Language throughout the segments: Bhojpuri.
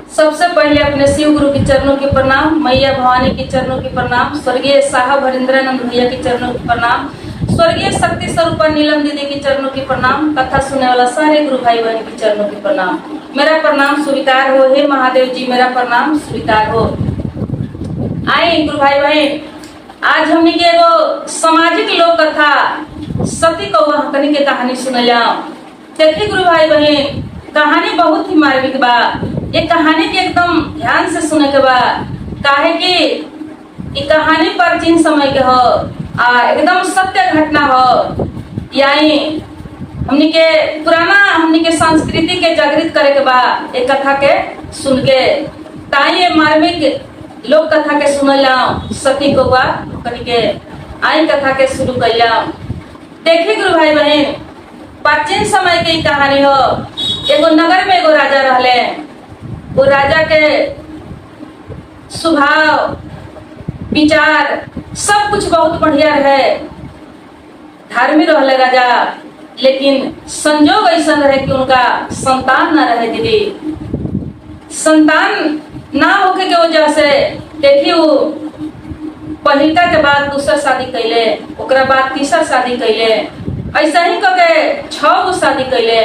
सबसे पहले अपने शिव गुरु के चरणों की प्रणाम, मैया भवानी के चरणों की प्रणाम, स्वर्गीय साहब हरिंद्रानंद भैया के चरणों की प्रणाम, स्वर्गीय शक्ति स्वरूपा नीलम दीदी की चरणों की प्रणाम, कथा सुनने वाला सारे गुरु भाई बहन की चरणों की प्रणाम। मेरा प्रणाम स्वीकार हो, हे महादेव जी मेरा प्रणाम स्वीकार हो। आए गुरु भाई बहन, आज हमने के एगो सामाजिक लोक कथा सती कौआ हकनी के कहानी सुनला। देखिए गुरु भाई बहन, कहानी बहुत ही मार्मिक बा। ये कहानी के एकदम ध्यान से सुने के बा, काहे कि ये कहानी प्राचीन समय के हो, एकदम सत्य घटना हो। यानी हमनी के पुराना हमनी के संस्कृति के जागृत करे के बा। एक कथा के सुन के ताई ये मार्मिक लोक कथा के सुनला सती कौआ हकनी के। आई कथा के शुरू कइला। देखिए गुरु भाई बहन, प्राचीन समय की कहानी हो। एगो नगर में एगो राजा रहले। वो राजा के स्वभाव विचार सब कुछ बहुत बढ़िया रहे, धार्मिक रहले राजा। लेकिन संजोग ऐसा रहे कि उनका संतान न रहे। दीदी संतान ना होके के वजह से देखिए वो पहिलका के बाद दूसरा शादी कैले, ओकरा बाद तीसरा शादी कैले, ऐसा ही करके 6 गो शादी कैले।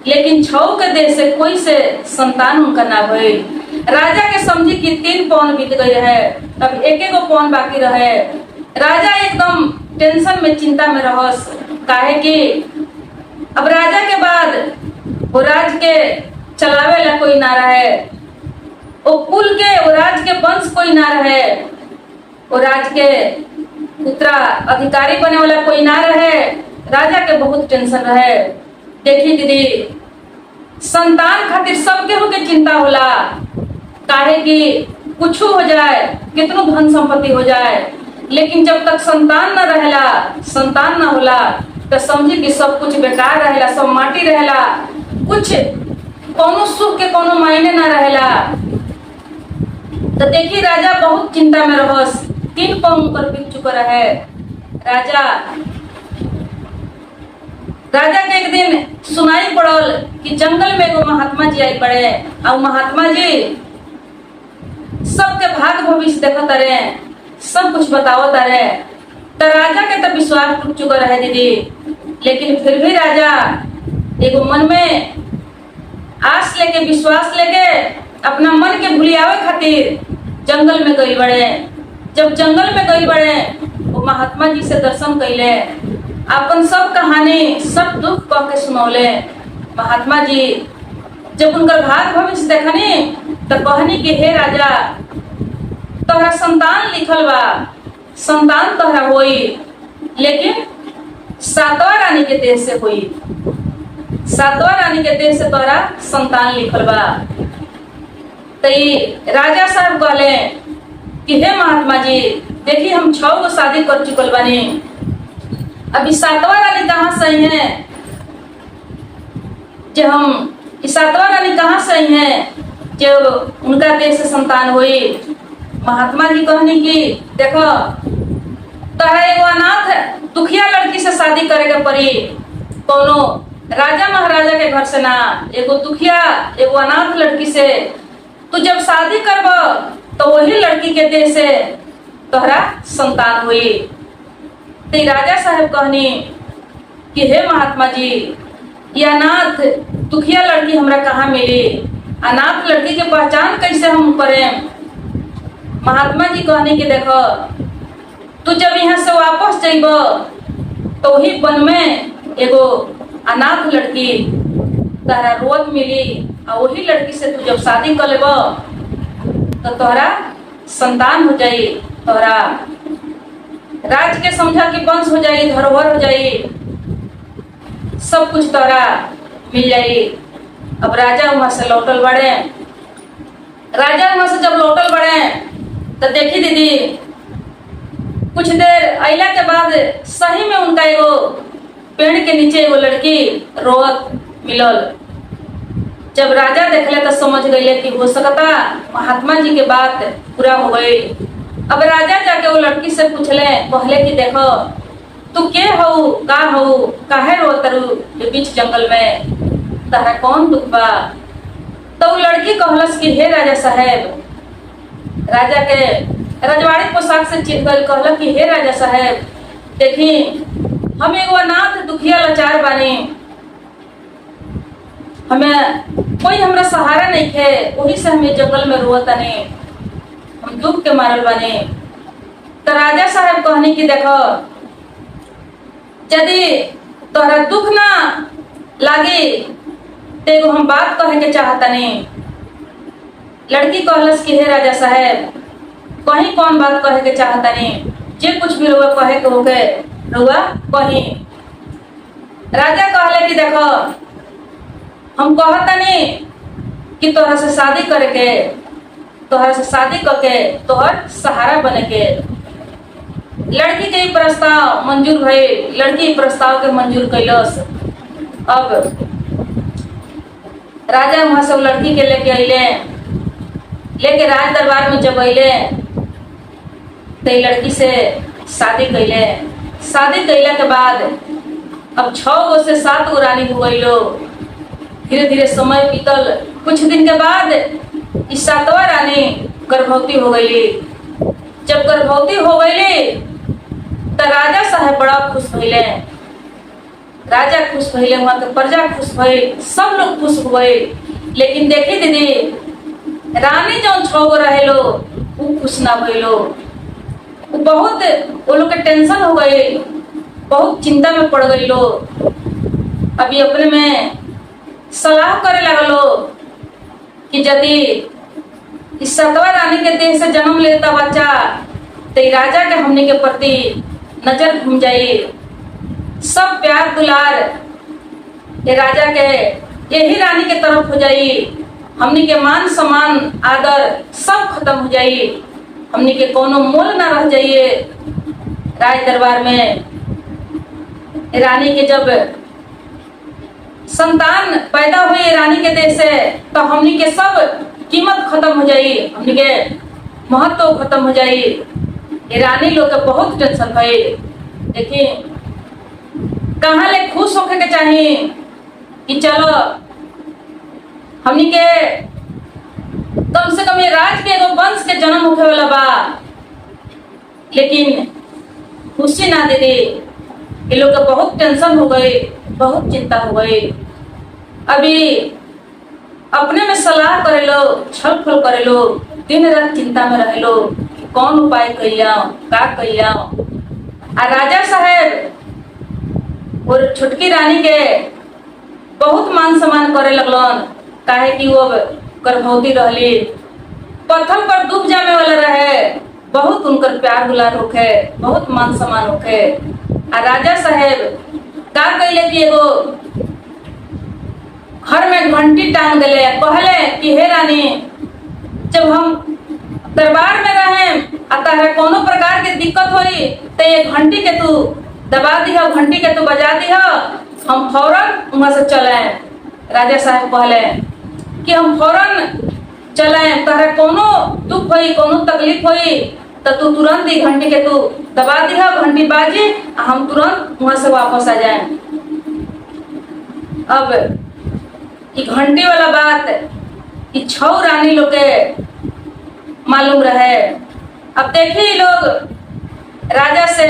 लेकिन 6 के देश से कोई से संतान उनका ना भइल। राजा के समझी कि 3 पौन बीत गई रहे, तब एक गो पौन बाकी रहे। राजा एकदम टेंशन में चिंता में रहस, काहे कि अब राजा के बाद वो राज के चलावे ला कोई ना रहे, वो कुल के वो राज के वंश कोई ना रहे, वो राज के उत्तराधिकारी बने वाला कोई ना रहे। राजा के बहुत टेंशन रहे। देखिए दीदी, संतान खातिर सबके होके चिंता होला, काहे कि कुछ हो जाए, कितनो धन संपत्ति हो जाए, लेकिन जब तक संतान न रहेला, संतान न होला, तो समझी कि सब कुछ बेकार रहेला, सब माटी रहेला, कुछ कोनो सुख के कोनो मायने न रहेला। तो देखिए राजा बहुत चिंता में रहस। 3 पौन पर बीत चुका रहे। राजा के एक दिन सुनाई पड़ल कि जंगल में एगो महात्मा जी आई पड़े, और महात्मा जी सबके भाग भविष्य देखत रहे, सब कुछ बतावत रहे। तो राजा के तो विश्वास टूट चुका रहे दीदी, लेकिन फिर भी राजा एगो मन में आस लेके, विश्वास लेके, अपना मन के भुलियावे खातिर जंगल में गई बड़े। जब जंगल में गई बड़े, वो महात्मा जी से दर्शन कैले, अपन सब कहानी सब दुख कह के सुनौले। महात्मा जी जब उनका भाग भविष्य देखनी तो कहनी कि हे राजा, तोहरा संतान लिखल बा, संतान तोहरा होई, लेकिन 7वां रानी के देश से होई। 7वां रानी के देश से तोहरा संतान लिखल बा। तो राजा साहब कहले कि हे महात्मा जी, देखिए हम 6 गो शादी कर चुकल बानी, अभी 7वां रानी कहाँ से आई है? जो हम 7वां रानी कहाँ से आई है जो उनका देश से संतान हुई? महात्मा जी कहनी कि देखो, तोहरा एगो अनाथ दुखिया लड़की से शादी करे के पड़ी, कोनो राजा महाराजा के घर से ना, एगो दुखिया एगो अनाथ लड़की से तू जब शादी करब तो वही लड़की के देश से तोहरा संतान हुई। तो राजा साहब कहनी कि हे महात्मा जी, ये अनाथ दुखिया लड़की हमरा कहाँ मिली? अनाथ लड़की के पहचान कैसे हम करें? महात्मा जी कहनी कि देखो, तू जब यहाँ से वापस जाइब तो वही वन में एगो अनाथ लड़की तोहरा रोज मिली, और वही लड़की से तू जब शादी कर लेब तो तोहरा संतान हो जाई, तोहरा राज के समझा कि वंश हो जाई, धरोहर हो जाई, सब कुछ तोहरा मिल जाई। अब राजा वहां से लौटल बड़े। राजा वहां से जब लौटल बड़े तो देखी दीदी, कुछ देर अइला के बाद सही में उनका एगो पेड़ के नीचे एगो लड़की रोवत मिलल। जब राजा देखले तो समझ गए कि हो सकता महात्मा जी के बात पूरा हो गई। अब राजा जाके वो लड़की से पूछले, कहले कि देखो तू के हो, का हो, काहे रो तरु बीच जंगल में, तहरा कौन दुख बा? तो वो लड़की कहलस कि हे राजा साहेब, राजा के रजवाड़ी पोशाक से चिन्ह गई, कहल कि हे राजा साहेब देखी, हम एगो अनाथ दुखिया लाचार बानी, हमें कोई हमरा सहारा नहीं है, वही से हमें जंगल में रोतानी, हम दुख के मारल बानी। तो राजा साहब कहनी कि देखो, यदि तोहरा दुख ना लागे तो एगो हम बात कहे के चाहतनी। लड़की कहलस कि हे राजा साहब, कहीं कौन बात कहे के चाहतनी, जे कुछ भी रुआ कहे के होके रुआ कही। राजा कहले कि देखो, हम कहतनी कि तोहरा से शादी करे के, तोहरा से शादी करके तोहर सहारा बने के। लड़की के प्रस्ताव मंजूर भई, लड़की प्रस्ताव के मंजूर कैलस। अब राजा वहां से लड़की के लेके अइले, लेके राज दरबार में जब अइले तो लड़की से शादी कैले। शादी कैला के बाद अब 6 गो से 7 गो रानी हो गई। धीरे धीरे समय बीतल, कुछ दिन के बाद इस 7वां रानी गर्भवती हो गई। जब गर्भवती हो गई तो राजा साहब बड़ा खुश भइले, राजा खुश भइले, वहां के प्रजा खुश भइल, सब लोग खुश हो गए। लेकिन देखी दीदी, रानी जो 6 गो रहे लो वो खुश ना भइलो, बहुत वो लोग के टेंशन हो गई, बहुत चिंता में पड़ गई लो। अभी अपने में सलाह करे लगलो कि यदि इस 7वां रानी के देह से जन्म लेता बच्चा तो राजा के हमने के प्रति नजर घूम जाई, सब प्यार दुलार ये राजा के यही रानी के तरफ हो जाई, हमने के मान सम्मान आदर सब खत्म हो जाई, हमने के कोनो मोल ना रह जाइए। राज दरबार में रानी के जब संतान पैदा हुई रानी के देश से, तो हमनी के सब कीमत खत्म हो जाई, हमनी के महत्व खत्म हो जाई। ये रानी लोग के बहुत टेंशन भई। देखिए कहाँ ले खुश होके के चाहिए कि चलो हमनी के कम से कम ये राज के एगो वंश के जन्म होके वाला बा, लेकिन खुशी ना दे दे। ये लोग के बहुत टेंशन हो गई, बहुत चिंता हो गई। अभी अपने में सलाह करे लो, छल फल करे लो, दिन रात चिंता में रहे लो, कौन उपाय कइया, का कइया। आ राजा साहेब और छोटकी रानी के बहुत मान सम्मान करे लगलन, काहे कि वो गर्भवती रहली, पत्थर पर डूब जाने वाला रहे, बहुत उनकर प्यार दुलार होखे, बहुत मान सम्मान होखे। आ राजा साहेब का कइले कि एगो घर में घंटी टांग दिले, कहले कि हे रानी, जब हम दरबार में रहे आ तारा कोनो प्रकार के दिक्कत होई तो ये घंटी के तू दबा दिह, घंटी के तू बजा दिह, हम फौरन वहां से चले। राजा साहब कहले कि हम फौरन चले, तारा कोनो दुख होई, कोनो तकलीफ होई तो तू तुरंत ही घंटी के तू दबा दिह, घंटी बाजी, हम तुरंत वहां से वापस आ जाए। अब ये घंटी वाला बात ये 6 रानी लोग के मालूम रहे। अब देखिए लोग राजा से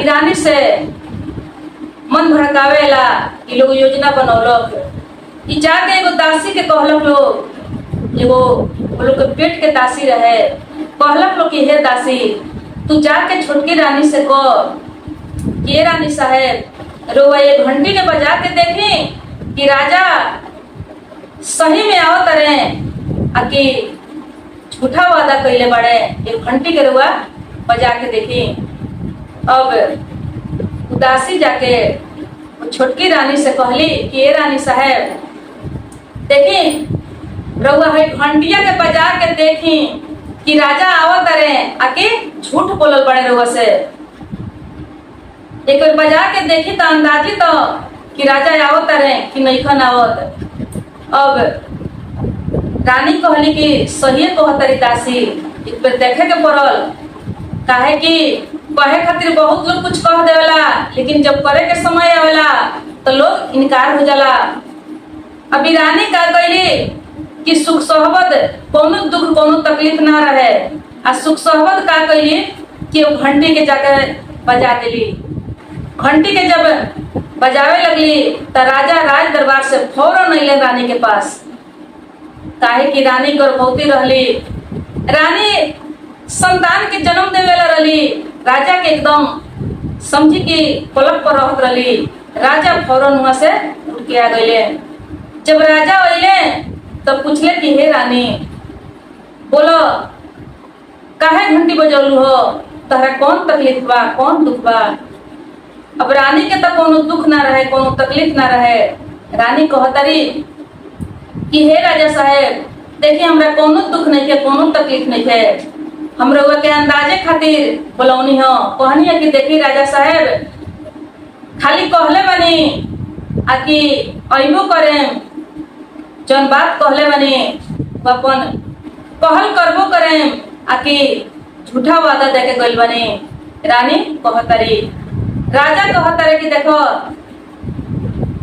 ईरानी से मन भड़कावेला, ये लोग योजना बनौलक। ये जाके एगो दासी के कहलक लोग, एगो वो लोग के पेट के दासी रहे, कहलक लोग कि हे दासी, तू जाके छोटकी रानी से कह ये रानी साहेब रोवा ये घंटी के बजा के देखी कि राजा सही में आओ तरे आकि झूठा वादा कैले बड़े, ये घंटी के रुआ बजा के देखी। अब उदासी जाके छोटकी रानी से कहली कि ये रानी साहेब देखी, रउआ है घंटिया के बजा के देखी कि राजा आवत रहे, आके झूठ बोलल बड़े रउआ से, एक बार बजा के देखी तो अंदाजी तो कि राजा आवत रहे कि नईखन आवत। अब रानी कहली कि सही कहतरी दासी, एक बार देखे के पड़ल, काहे कि कहे खातिर बहुत लोग कुछ कह देवेला, लेकिन जब करे के समय आवेला तो लोग इनकार हो जाला। अभी रानी का कैली कि सुख सोहबत कोनो दुख कोनो तकलीफ ना रहे। आ सुख सोहबत का कैली कि वो घंटी के जाकर बजा देली। घंटी के जब बजावे लगली तो राजा राज दरबार से फौरन अइले रानी के पास, काहे कि रानी गर्भवती रहली। रानी संतान के जन्म देवे रहली। राजा के एकदम समझी कि पलक पर रहत रहली। राजा फौरन वहां से उठ के आ गए। जब राजा अइले तब पूछले कि हे रानी बोलो काहे घंटी बजौलू हो, तहरा कौन तकलीफ बा कौन दुख बा। अब रानी के तो कोनो दुख ना रहे कोनो तकलीफ ना रहे। रानी कहतरी कि हे राजा साहेब देखिए हमरा कोनो दुख नहीं है कोनो तकलीफ नहीं है, हम रउआ के अंदाजे खातिर बोलौनी हो। कहनी है कि देखी राजा साहेब खाली कहले बनी आ कि अइबो करे, जौन बात कहले बनी अपन कहल करबो करे आ कि झूठा वादा देके गइल बनी। रानी कहतरी राजा कहतरे कि देखो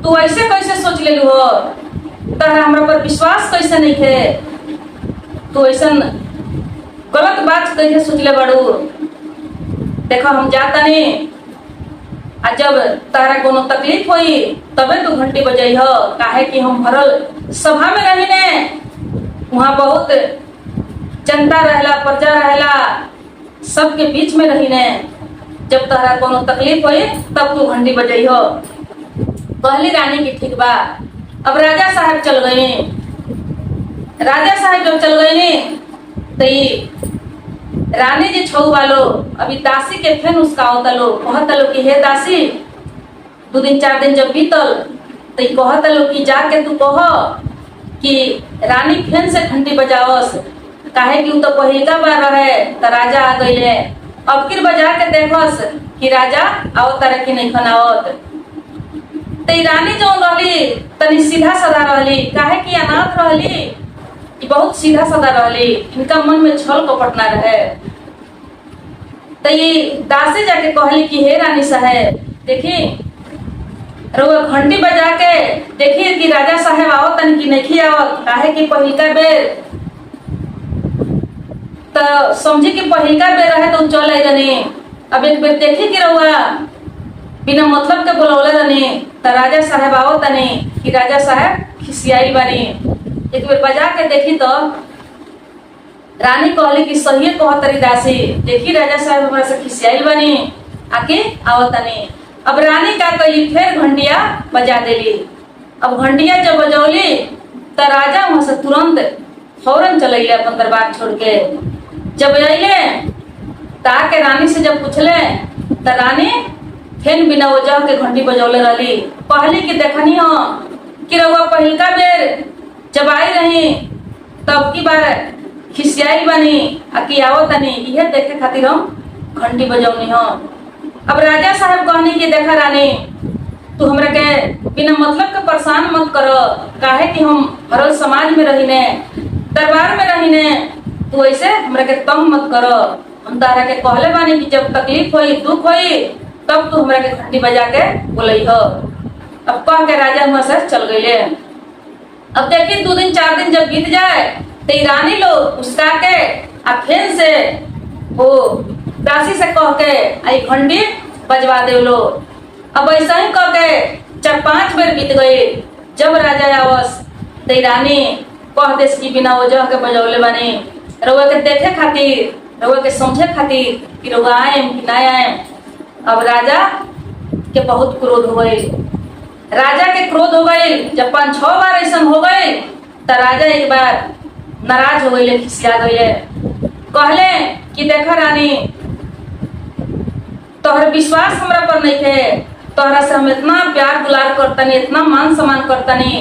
तू ऐसे कैसे सोच लेलू हो, तहरा हमरा पर विश्वास कैसे नहीं है, तू ऐसा गलत बात कैसे सोच ले बड़ू। देखो हम जाता नहीं आ जब तहरा कोनो तकलीफ हुई तबे तू घंटी बजाई हो, काहे कि हम भरल सभा में रही ने, वहाँ बहुत जनता रहला प्रजा रहला सबके बीच में रही ने। जब तहरा कोनो तकलीफ हुई तब तू घंटी बजाई हो। कहली रानी की ठीक बा। अब राजा साहब चल गए। राजा साहब जब चल गए तो रानी जी छऊ वालो अभी दासी के फेन उसका होता लो कहता लो कि हे दासी 2 दिन 4 दिन जब बीतल तो कहता लो कि जाके तू कह कि रानी फेन से घंटी बजावस, काहे कि उ तो पहिलका बार रहे तो राजा आ गइले। अब फिर बजा के देखस कि राजा आवत तारे कि नहीं खनावत। तो रानी जो रहली तनी सीधा साधा रहली, काहे कि अनाथ रहली, बहुत सीधा साधा रहली, इनका मन में छल कपट ना रहे। तो ये दासी जाके कहली कि हे रानी साहेब देखी रउआ घंटी बजा के देखिए कि राजा साहेब आवत तन कि नहीं आवत, काहे कि पहिलका बेर तो समझी कि पहिलका बेर रहे तो चल आई रही। अब एक बेर देखी कि रउआ बिना मतलब के बोलौले रही तो राजा साहेब आवत तनी कि राजा साहेब खिसियाई बानी। एक बेर बजा के देखी तो रानी कहली कि सही कहतरी दासी देखी राजा साहब हमरा से खिसियाई बनी आके आवतनी। अब रानी का कही फिर घंटिया बजा देली। अब घंटिया जब बजौली तो राजा वहां से तुरंत फौरन चले अपन दरबार छोड़ के। जब अइले ताके रानी से जब पूछले तो रानी फिर बिना वजह के घंटी बजौले रहली। कहली कि देखनी हो कि रउआ पहिलका बेर जब आई रही तब की बार खिसियाई बनी आ कि आवत तनी इहे देखे खातिर हम घंटी बजौनी हो। अब राजा साहब कहनी कि देखा रानी तू हमरा के बिना मतलब के परेशान मत करो, काहे कि हम भरल समाज में रहीने दरबार में रहीने, तू ऐसे हमरा के तंग मत करो। हम तारा के कहले बानी कि जब तकलीफ होई दुख होई तब तू हमरा के घंटी बजा के बोलई हो। अब कह के राजा वहां से चल गए। अब देखिए 2 दिन 4 दिन जब बीत जाए तो रानी लोग उसका के आ फिर से वो दासी से कह के आई घंटी बजवा दे लो। अब ऐसा ही कह के 4-5 बेर बीत गए। जब राजा आवस तो रानी कह देस कि बिना वजह के बजौले बनी रउआ के देखे खातिर रउआ के समझे खातिर कि रउआ आए कि ना आए। अब राजा के बहुत क्रोध हो गई। राजा के क्रोध हो गई। जब 5-6 बार ऐसा हो गए तो राजा एक बार नाराज हो गए, खिसिया गए। कहले कि देखा रानी तोहर विश्वास हमरा पर नहीं है, तोहरा से हम इतना प्यार दुलार करतनी इतना मान सम्मान करतनी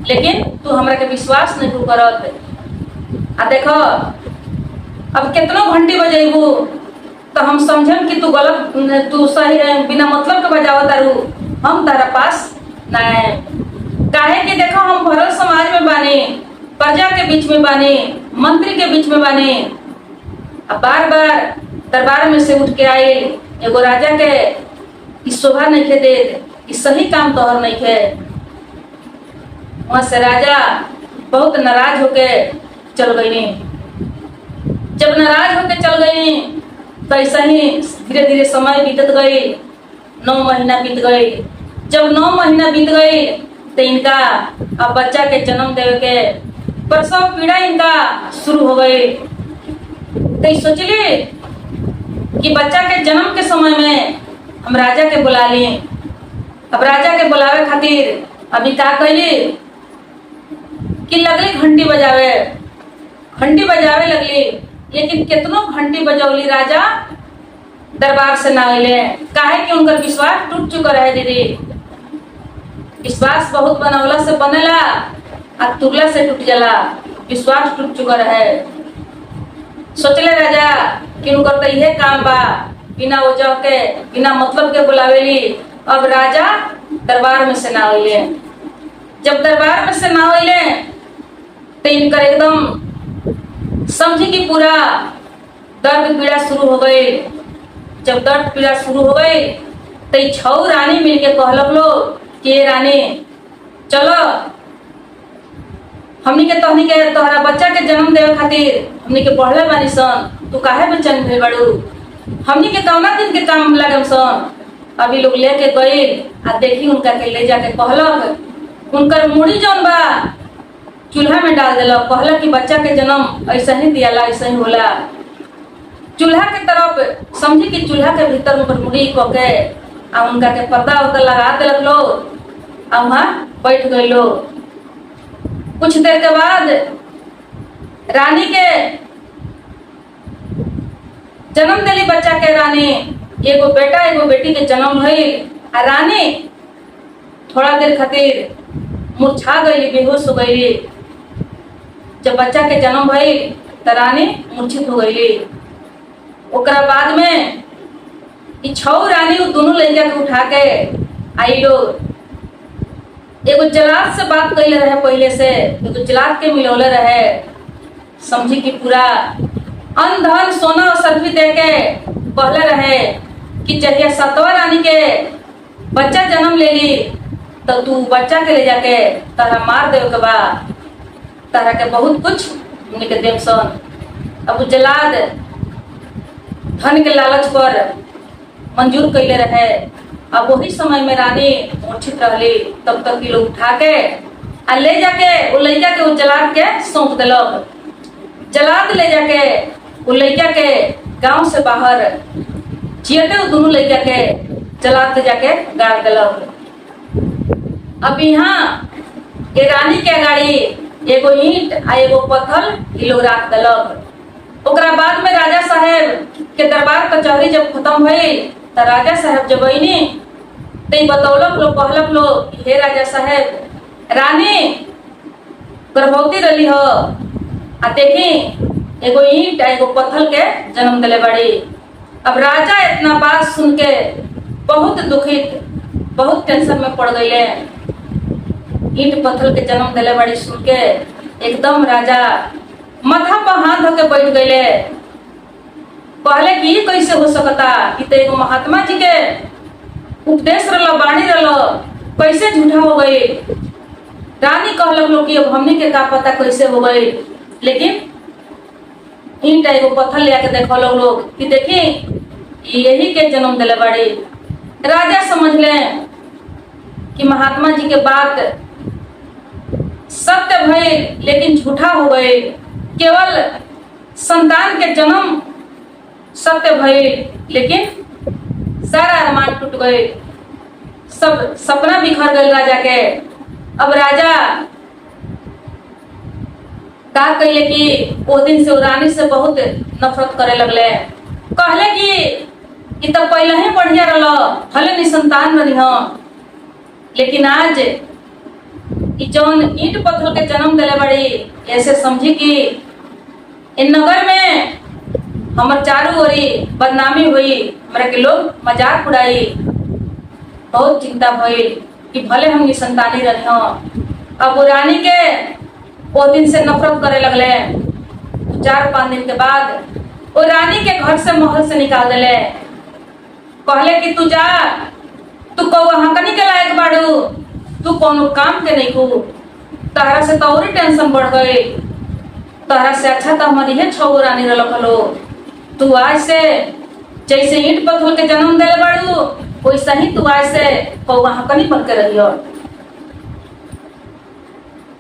लेकिन तू हमरा के विश्वास नहीं करत। आ देखो अब कितनो घंटी बजेबू तो हम समझम कि तू गलत तू सही बिना मतलब के बजावत तारू, हम तारा पास ना है। काहे कि देखो हम भरल समाज में बानी, प्रजा के बीच में बानी, मंत्री के बीच में बानी। अब बार बार दरबार में से उठ के आई एगो राजा के इस शोभा नहीं के दे, इस सही काम तोहर नहीं है। वहां से राजा बहुत नाराज होके चल गई। जब नाराज होके चल गई तो ऐसा ही धीरे धीरे समय बीतत गई। 9 महीना बीत गई। जब 9 महीना बीत गई तो इनका अब बच्चा के जन्म देवे के प्रसव पीड़ा इनका शुरू हो गई। तो सोचली कि बच्चा के जन्म के समय में हम राजा के बुला ली। अब राजा के बुलावे खातिर अभी का कैली कि लगली घंटी बजावे। घंटी बजावे लगली, लेकिन कितनो घंटी बजौली राजा दरबार से ना अइले। काहे कि उनकर विश्वास टूट चुका रहे। दीदी, विश्वास बहुत बनौला से बनेला और तुरला से टूट जाला। विश्वास टूट चुका रहे। सोचले राजा कि उनकर तो यह काम बा, बिना वजह के बिना मतलब के बुलावेली। अब राजा दरबार में से ना अइले। जब दरबार में से ना अइले तो इनकर एकदम समझी कि पूरा दर्द पीड़ा शुरू हो गई। जब दर्द पीड़ा शुरू हो गई तो 6 रानी मिलके कहलक लोग कि ये रानी चलो हमनी के तोहरा बच्चा के जन्म देवे खातिर हमनी के पढ़ले बानी सन। तू काहे बेचैन भइल बाड़ू? हमनी के कौना दिन के काम लागम सन। अभी लोग लेके गई आ देखी उनका के ले जाके कहलक उनकर मुड़ी जौन बा चूल्हा में डाल दिलक। कहलक कि बच्चा के जन्म ऐसा ही दियाला, ऐसा ही होला। चूल्हा के तरफ समझी कि चूल्हा के भीतर उनकर मुड़ी को के आ उनका के पर्दा उर्दा लगा दिलक लोग आ वहां बैठ गई लोग। कुछ देर के बाद रानी के जन्म दिली। बच्चा के रानी एगो बेटा एगो बेटी के जन्म भइल। आ रानी थोड़ा देर खातिर मुरझा गई, बेहोश हो गई। जब बच्चा के जन्म भइल तो रानी मूर्छित हो गई। ओकरा बाद में 6 रानी दोनों ले जाके उठा के आई लोग। एगो जलाद से बात कैले रहे पहले से, एगो जलाद के मिलौले रहे। समझी कि पूरा अन्न धन सोना और सर्फी दे के कहले रहे कि जहिया 7वां रानी के बच्चा जन्म ले ली तो तू बच्चा के ले जाके तारा मार देव के बा, तारा के बहुत कुछ हमने के देव सन। अब जलाद धन के लालच पर मंजूर कैले रहे। अब वही समय में रानी मूर्छित रहली। तब तक ये लोग उठा के आ ले जाके वो लड़का के वो जलाद के सौंप दिलक। जलाद ले जाके वो लड़का के गांव से बाहर जियते वो दोनों लड़का के जलाद ले जाके गाड़ दिलक। अब यहाँ ये रानी के गाड़ी एगो ईंट आ एगो पत्थर ये लोग राख दिलक। ओकरा बाद में राजा साहेब के दरबार कचहरी जब खत्म भइल तो राजा साहेब जब अइनी तो बतौलक लोग, कहलक लोग हे राजा साहेब रानी गर्भवती रही हो आ देखी एगो ईंट आ एगो पत्थर के जन्म दिले बाड़ी। अब राजा इतना बात सुन के बहुत दुखित, बहुत टेंशन में पड़ गए। ईंट पत्थर के जन्म दिले बाड़ी सुन के एकदम राजा माथा पर हाथ धो के बैठ गए। कहले कि कैसे हो सकता कि तो एगो महात्मा जी के उपदेश रहा, बाणी रहा, कैसे झूठा हो गई? रानी कहलक लोग कि अब हमने के का पता कैसे हो गई। लेकिन ईंट एगो पत्थर ले आके देखो लोग कि देखी यही के जन्म दिले बाड़ी। राजा समझ ले कि महात्मा जी के बात सत्य भइल लेकिन झूठा हो गए। केवल संतान के जन्म सत्य भइल लेकिन सारा अरमान टूट गए। सब सपना बिखर गए राजा के। अब राजा का कहले कि वो दिन से रानी से बहुत नफरत करे लगले। कहले कि तो पहले ही बढ़िया रहा, भले निसंतान रही हो, लेकिन आज जौन ईंट पत्थर के जन्म दिले बड़ी ऐसे समझी कि इन नगर में हमर चारू ओरी बदनामी हुई, हमरा के लोग मजाक उड़ाई। बहुत चिंता भइल कि भले हम निसंतानी रही हो। अब वो रानी के वो दिन से नफरत करे लगले। 4-5 दिन के बाद वो रानी के घर से महल से निकाल दिले। कहले कि तू जा, तू कौ हकनी के लायक बाड़ू, तू कोनो काम के नहीं खू, तहरा से तो और टेंशन बढ़ गई। तहरा से अच्छा तो हमारी है छो रानी रखलो। तू आज से जैसे ईंट पत्थर के जन्म दिले बाड़ू वैसा ही तू आज से कौवा हकनी बन के रहियो।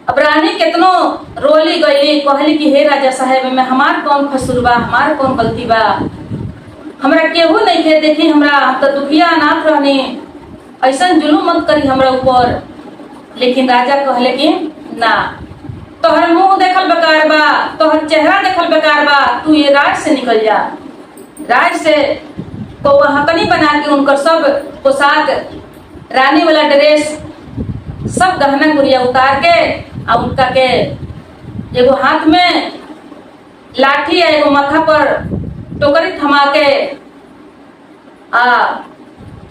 अब रानी कितनो रोली गई, कहली कि हे राजा साहेब में हमार कौन कसूर बा, हमार कौन गलती बा, हमरा केहू नहीं के देखी, हमरा तो दुखिया अनाथ रहनी, ऐसा जुलूम मत करी हमरा ऊपर। लेकिन राजा कहले कि ना, तोहर मुंह देखल बेकार बा, तोहर चेहरा देखल बेकार बा, तू ये राज से निकल जा। राज से कौवा हकनी बना के उनकर सब पोशाक, रानी वाला ड्रेस, सब गहना गुड़िया उतार के और उनका के एगो हाथ में लाठी है, एगो माथा पर टोकरी थमा के आ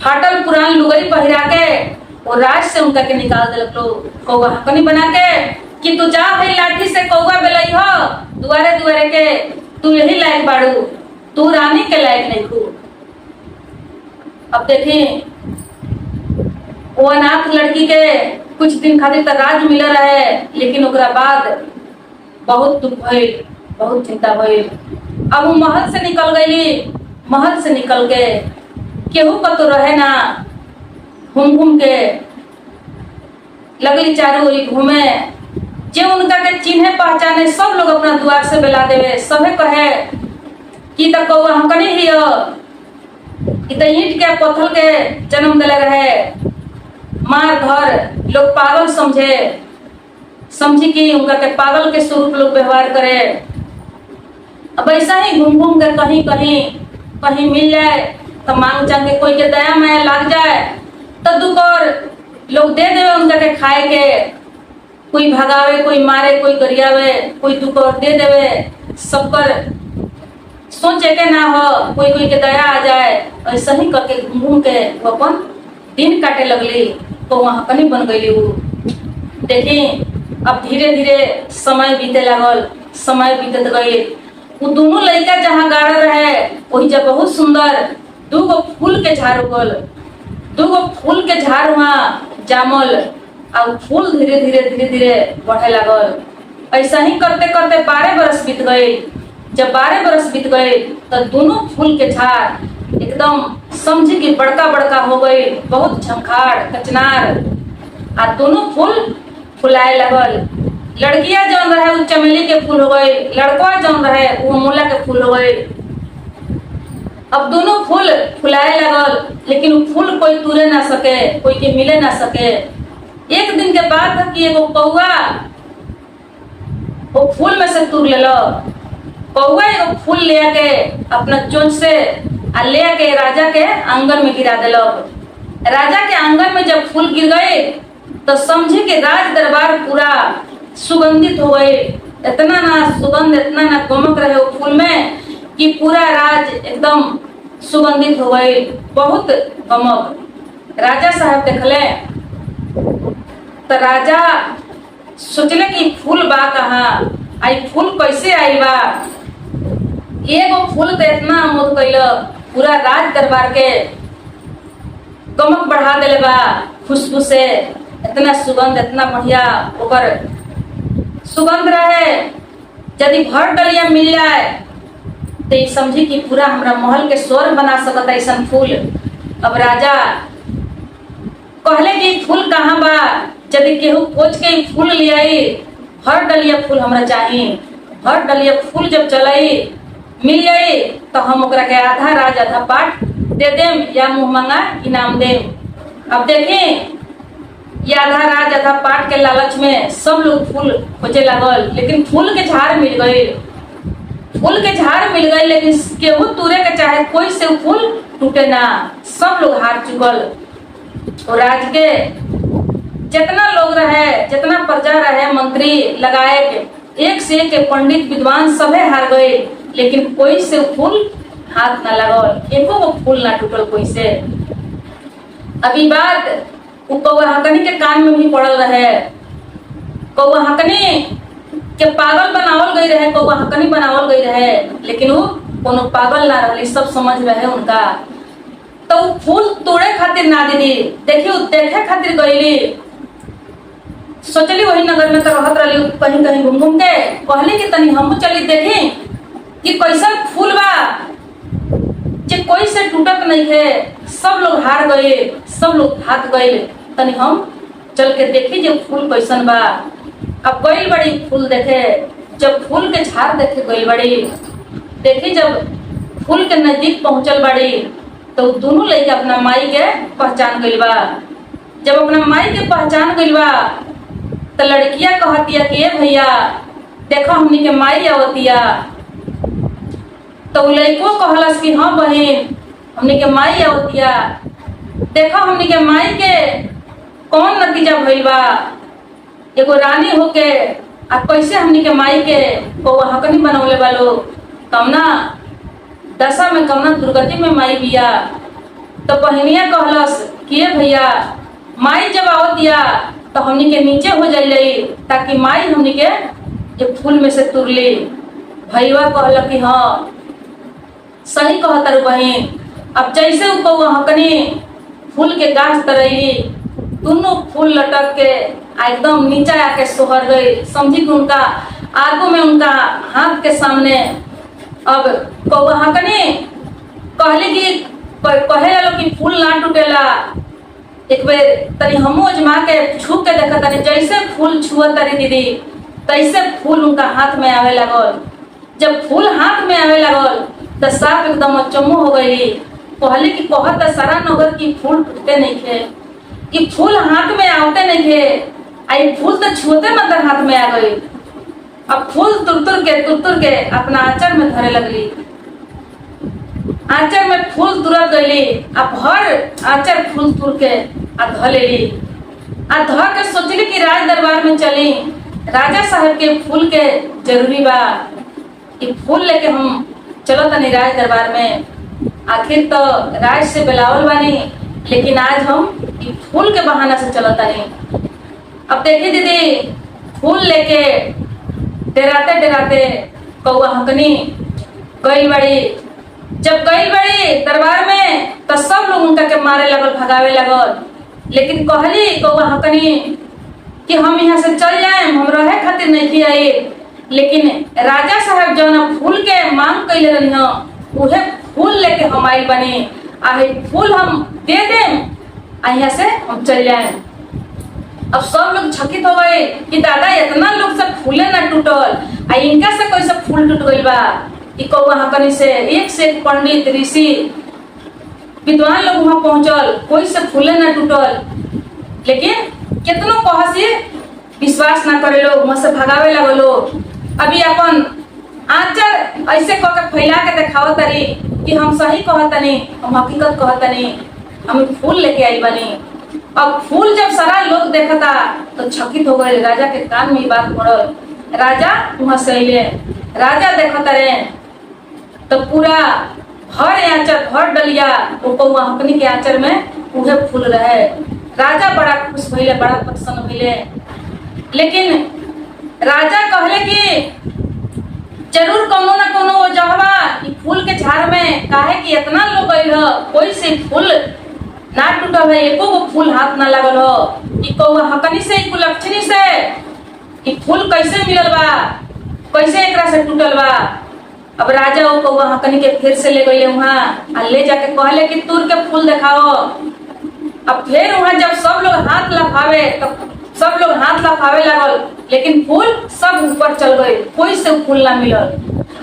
फाटल पुरान लुगरी पहिरा के वो राज से उनका के निकाल दिलक लोग कौवा हकनी बना के कि तू जा भाई लाठी से कौवा बेलई हो दुआरे दुआरे के, तू यही लायक बाड़ू, तू रानी के लायक नहीं तू। अब देखी वो अनाथ लड़की के कुछ दिन खातिर तक राज मिल रहे, लेकिन ओकरा बाद बहुत दुख भइल, बहुत चिंता भइल। अब वो महल से निकल गई, महल से निकल के केहू का तो रहे ना, घूम घूम के लगली चारों ओरी घूमे। जे उनका के चिन्हे पहचाने सब लोग अपना द्वार से बेला देवे, सभे कहे कि त कौवा हकनी हियो, इ त ईंट के पत्थर के जन्म दिले रहे, मार धर लोग पागल समझी कि उनका के पागल के स्वरूप लोग व्यवहार करे। अब ऐसा ही घूम घूम कर कहीं मिल जाए तो मांग चांग के कोई के दया में लग जाए तो दुख और लोग दे देवे उनका के खाए के, कोई भगावे, कोई मारे, कोई गरियावे, कोई दुख और दे देवे। सब पर सोचे के ना हो, कोई कोई के दया आ जाए। ऐसा ही करके घूम घूम के वो अपन दिन काटे लगली, तो वहां कहीं बन गई। वो देखी अब धीरे धीरे समय बीते लागल, समय बीतत गई। वो दोनों लड़का जहाँ गाड़ रहे वही जब बहुत सुंदर दूगो फूल के झाड़ उगल, दूगो फूल के झाड़ वहाँ जामल और फूल धीरे धीरे धीरे धीरे बढ़े लागल। ऐसा ही करते करते 12 बरस बीत गए। जब 12 बरस बीत गए तो दोनों फूल के झाड़ एकदम समझी कि बड़का बड़का हो गई, बहुत झंखाड़ कचनार, आ दोनों फूल फुलाए लगल। लड़कियां जौन रहे वो चमेली के फूल हो गए, लड़का जौन रहे वो मूला के फूल हो गए। अब दोनों फूल फुलाए लगल, लेकिन वो फूल कोई तुरे ना सके, कोई के मिले ना सके। एक दिन के बाद कि एगो कौआ वो फूल में से तुर लेलो। कौआ एगो फूल ले के अपना चोंच से आ ले के राजा के आंगन में गिरा दिलक। राजा के आंगन में जब फूल गिर गए तो समझे कि राज दरबार पूरा सुगंधित हो गए। इतना ना सुगंध, इतना ना गमक रहे वो फूल में कि पूरा राज एकदम सुगंधित हो गए, बहुत गमक। राजा साहब देखले तो राजा सोचले कि फूल बा कहाँ, आई फूल कैसे आई बा। एगो फूल तो इतना अमोद कैल, पूरा राज दरबार के गमक बढ़ा दिले बा। खुशबू से इतना सुगंध, इतना बढ़िया ओकर सुगंध रहे। यदि भर डलिया मिल जाए तो ये समझी कि पूरा हमरा महल के स्वर्ग बना सकता ऐसा फूल। अब राजा कहले कि फूल कहाँ बा, यदि केहू खोज के फूल ले आई, भर डलिया फूल हमरा चाहिए। भर डलिया फूल जब चलाई मिल जाए तो हम ओकरा के आधा राज आधा पाट दे देम या मुंह मंगा इनाम देम। अब देखें ये आधा राज आधा पाट के लालच में सब लोग फूल खोजे लागल, लेकिन फूल के झाड़ मिल गए। फूल के झाड़ मिल गए लेकिन केहू तुरे के चाहे कोई से फूल टूटे ना, सब लोग हार चुकल। तो राज के जितना लोग रहे, जितना प्रजा रहे, मंत्री लगाए के एक से एक पंडित विद्वान सभे हार गए, लेकिन कोई से फूल हाथ ना लगल, एको वो फूल ना टूटल कोई से। अभी बात वो कौवा हकनी के कान में भी पड़ल रहे। कौवा हकनी के पागल बनावल गई रहे, कौवा हकनी बनावल गई रहे, लेकिन वो कोनो पागल ना रही, सब समझ रहे उनका। तो फूल तोड़े खातिर ना दीदी देखी देखे खातिर गईली सोचली वही नगर में तो रहत रही, कहीं कहीं घूम घूम के कहली कि तनी हमहू चली देखी कि कैसन फूल बा जे कोई से टूटत नहीं है। सब लोग हार गए, सब लोग भाग गए, तनी हम चल के देखी जे फूल कैसन बा। अब गई बड़ी फूल देखे, जब फूल के झाड़ देखे गई बड़ी, देखी जब फूल के नजदीक पहुंचल बड़ी तो दोनों लड़के अपना माई के पहचान गई बा। जब अपना माई के पहचान गई बा तो लड़किया कहतिया कि भैया देखो हमनी के माई आवतिया। तो लड़को कहलस कि हाँ बहन हमनी के माई आवतिया, देखो हमनी के माई के कौन नतीजा भइल बा। एगो रानी होके आ कैसे हमनी के माई के को हकनी बनौले वालो, कमना दशा में कमना दुर्गति में माई बिया। तो बहनिया कहलस कि भैया माई जब आवतिया तो हमनी के नीचे हो जाइले ताकि माई हमनी के जो फूल में से तुर ली। भैया कहल कि हाँ सही कहतर बहन। अब जैसे उ हकनी फूल के गाछ तरैली, दोनों फूल लटक के एकदम नीचे आके सोहर गई। समझी कि उनका आगू में उनका हाथ के सामने अब कौआ हकनी कहली कि कहे लो कि फूल ना टूटेला। एक बेर तनी हमू अजमा के छू के देखा तनी, जैसे फूल छुआ तरी दीदी तैसे फूल उनका हाथ में आवे लगल। जब फूल हाथ में आवे लगल तो साफ एकदम अचम्मो हो गई। कहली कि कहत सारा नगर की फूल टूटते नहीं थे, कि फूल हाथ में आवते नहीं थे, आई फूल तो छुते मतलब हाथ में आ गई। अब फूल तुर के अपना आंचल में धरे लगली। आंचल में फूल तुरत गईली, अब हर आंचल फूल तुर के आ ध लेली। आ ध के सोचली कि राज दरबार में चली, राजा साहब के फूल के जरूरी बा, कि फूल लेके हम चलो तनी राज दरबार में। आखिर तो राज से बुलावल बानी, लेकिन आज हम फूल के बहाना से चलो तनी। अब देखी दीदी फूल लेके डराते डराते कौआ हकनी गई बड़ी। जब गई बड़ी दरबार में तो सब लोग उनका के मारे लगल, भगावे लगल। लेकिन कहली कौआ हकनी कि हम यहाँ से चल जाए, हम रहे खातिर नहीं आई। लेकिन राजा साहब जो फूल के मांग कैले रही उहे फूल लेके हम आई बनी। आहे फूल हम दे दें आ यहाँ से हम चल जाए। अब सब लोग छकित हो गए कि दादा इतना लोग से फूले ना टूटल, आ इनका से कोई सब फूल टूट गई बा। कि कौआ हकनी से एक पंडित ऋषि विद्वान लोग वहां पहुंचल, कोई से फूले ना टूटल। लेकिन कितनों कहसी विश्वास ना करे लोग, वहां से भगावे लगे लोग। अभी अपन आंचल ऐसे कह के फैला के दिखाओ तरी कि हम सही कहतनी, हम हकीकत कहतनी, हम फूल लेके आई बनी। अब फूल जब सारा लोग देखता तो छकित हो गए। राजा के कान में बात पड़ल, राजा वहां से अले। राजा देखता रहे तो पूरा भर आंचल भर डलिया कौआ हकनी के आंचल में उहे फूल रहे। राजा बड़ा खुश भइले, बड़ा प्रसन्न भइले। लेकिन राजा कहले कि जरूर कोनो ना कोनो वो जहवा फूल के झाड़ में काहे कि इतना लोग गइल ह, कोई से फूल ना टूटल है, एको वो फूल हाथ ना लगल हो। कि कौआ हकनी से कुलक्षणी से कि फूल कैसे मिलल बा, कैसे एकरा से टूटल बा। अब राजा वो कौआ हकनी के फिर से ले गए वहां आ ले जाके कहले कि तुर के फूल दिखाओ। अब फिर वहां जब सब लोग हाथ लफावे तो सब लोग हाथ लफावे लगल, लेकिन फूल सब ऊपर चल गए, कोई से फूल ना मिलल।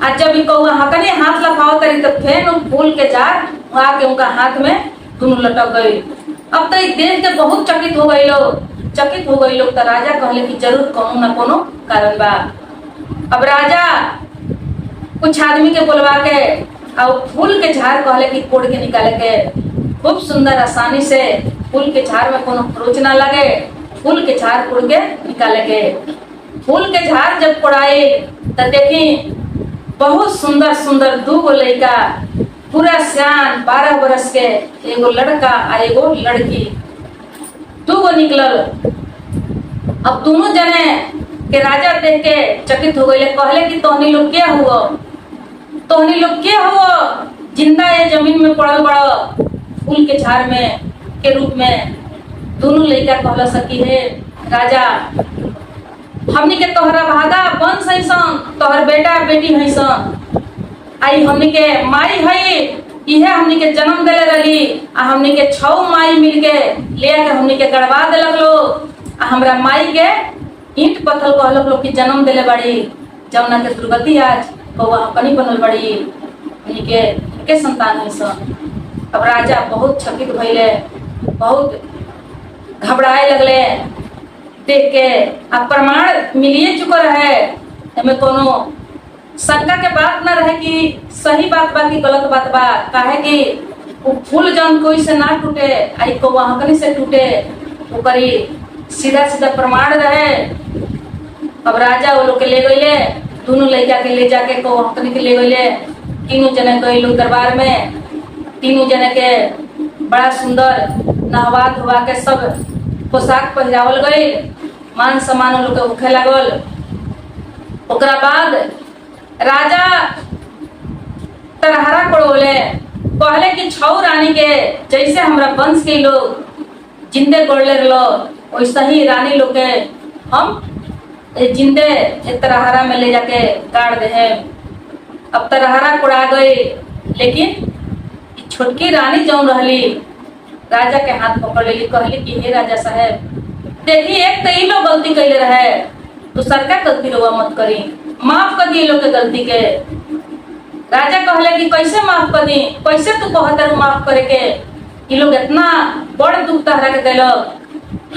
आज जब कौआ हकनी हाथ लफाओ तरी तो फिर फूल के झाड़ वहां के उनका हाथ में दोनों लटक गई। अब तो देख के बहुत चकित हो गई लोग। तो राजा कहले कि जरूर कोनो ना कोनो कारण बा। अब राजा कुछ आदमी के बुलवा के और फूल के झाड़ कहले कि कोड़ के निकाले के, खूब सुंदर आसानी से फूल के झाड़ में कोनो खरोच ना लगे, फूल के झाड़ कोड़ के निकाले के। फूल के झाड़ जब कोड़ाए तो देखी बहुत सुंदर सुंदर दो गो लड़का, पूरा सियान 12 बरस के, एगो लड़का और एगो लड़की, दो गो निकलल। अब दोनों जने के राजा देख के चकित हो गए। कहले कि तोहनी लोग क्या हुआ, तोहनी लोग क्या हुआ, जिंदा ये जमीन में पड़ल बड़ा फूल के झाड़ में के रूप में। दोनों लड़का कहला सकी है राजा हमनी के तोहरा भागा वंश हैसन, तोहर बेटा बेटी हैसन, आई हमनी के माई है इहे हमनी के जन्म देले रही आ हमनी के 6 माई मिलके ले के हमनी के गड़वा देलक लो आ हमरा माई के ईंट पत्थर कहलक लोग की जन्म देले बड़ी जमुना के दुर्गति आज कौआ अपनी बनल बड़ी हमनी के संतान हैसन। अब राजा बहुत चकित भइले, बहुत घबराए लगले देख के। अब प्रमाण मिलिए चुका रहे, हमें कोनो शंका के बात ना रहे कि सही बात बा कि गलत बात बा। काहे कि वो फूल जौन कोई से ना टूटे आई को वहां से टूटे, वो करी सीधा सीधा प्रमाण रहे। अब राजा वो लोग के ले गए, दोनों लड़का के ले जाके को वहां के ले गए। तीनों जने गए लोग दरबार में, तीनों जने के बड़ा सुंदर नहवा धोवा के सब पोशाक पहरावल गई, मान सम्मान लोग के होखे लागल। ओकरा बाद राजा तरहरा पड़ोले कहले कि 6 रानी के जैसे हमरा वंश के लोग जिंदे गोड़ले रहो वैसे ही रानी लोग के हम जिंदे तरहरा में ले जाके गाड़ दे हैं। अब तरहरा उड़ा गई, लेकिन छोटकी रानी जौन रहली राजा के हाथ पकड़ लेली, कहली कि हे राजा साहब देखी एक तो लोग गलती कैले रहे, दूसर का गलती रोवा मत करी, माफ कर दिए लोग के गलती के। राजा कहले कि कैसे माफ कर दी, कैसे तू कहतर माफ करे के, ये लोग इतना बड़ दुख तहरा के दिलक,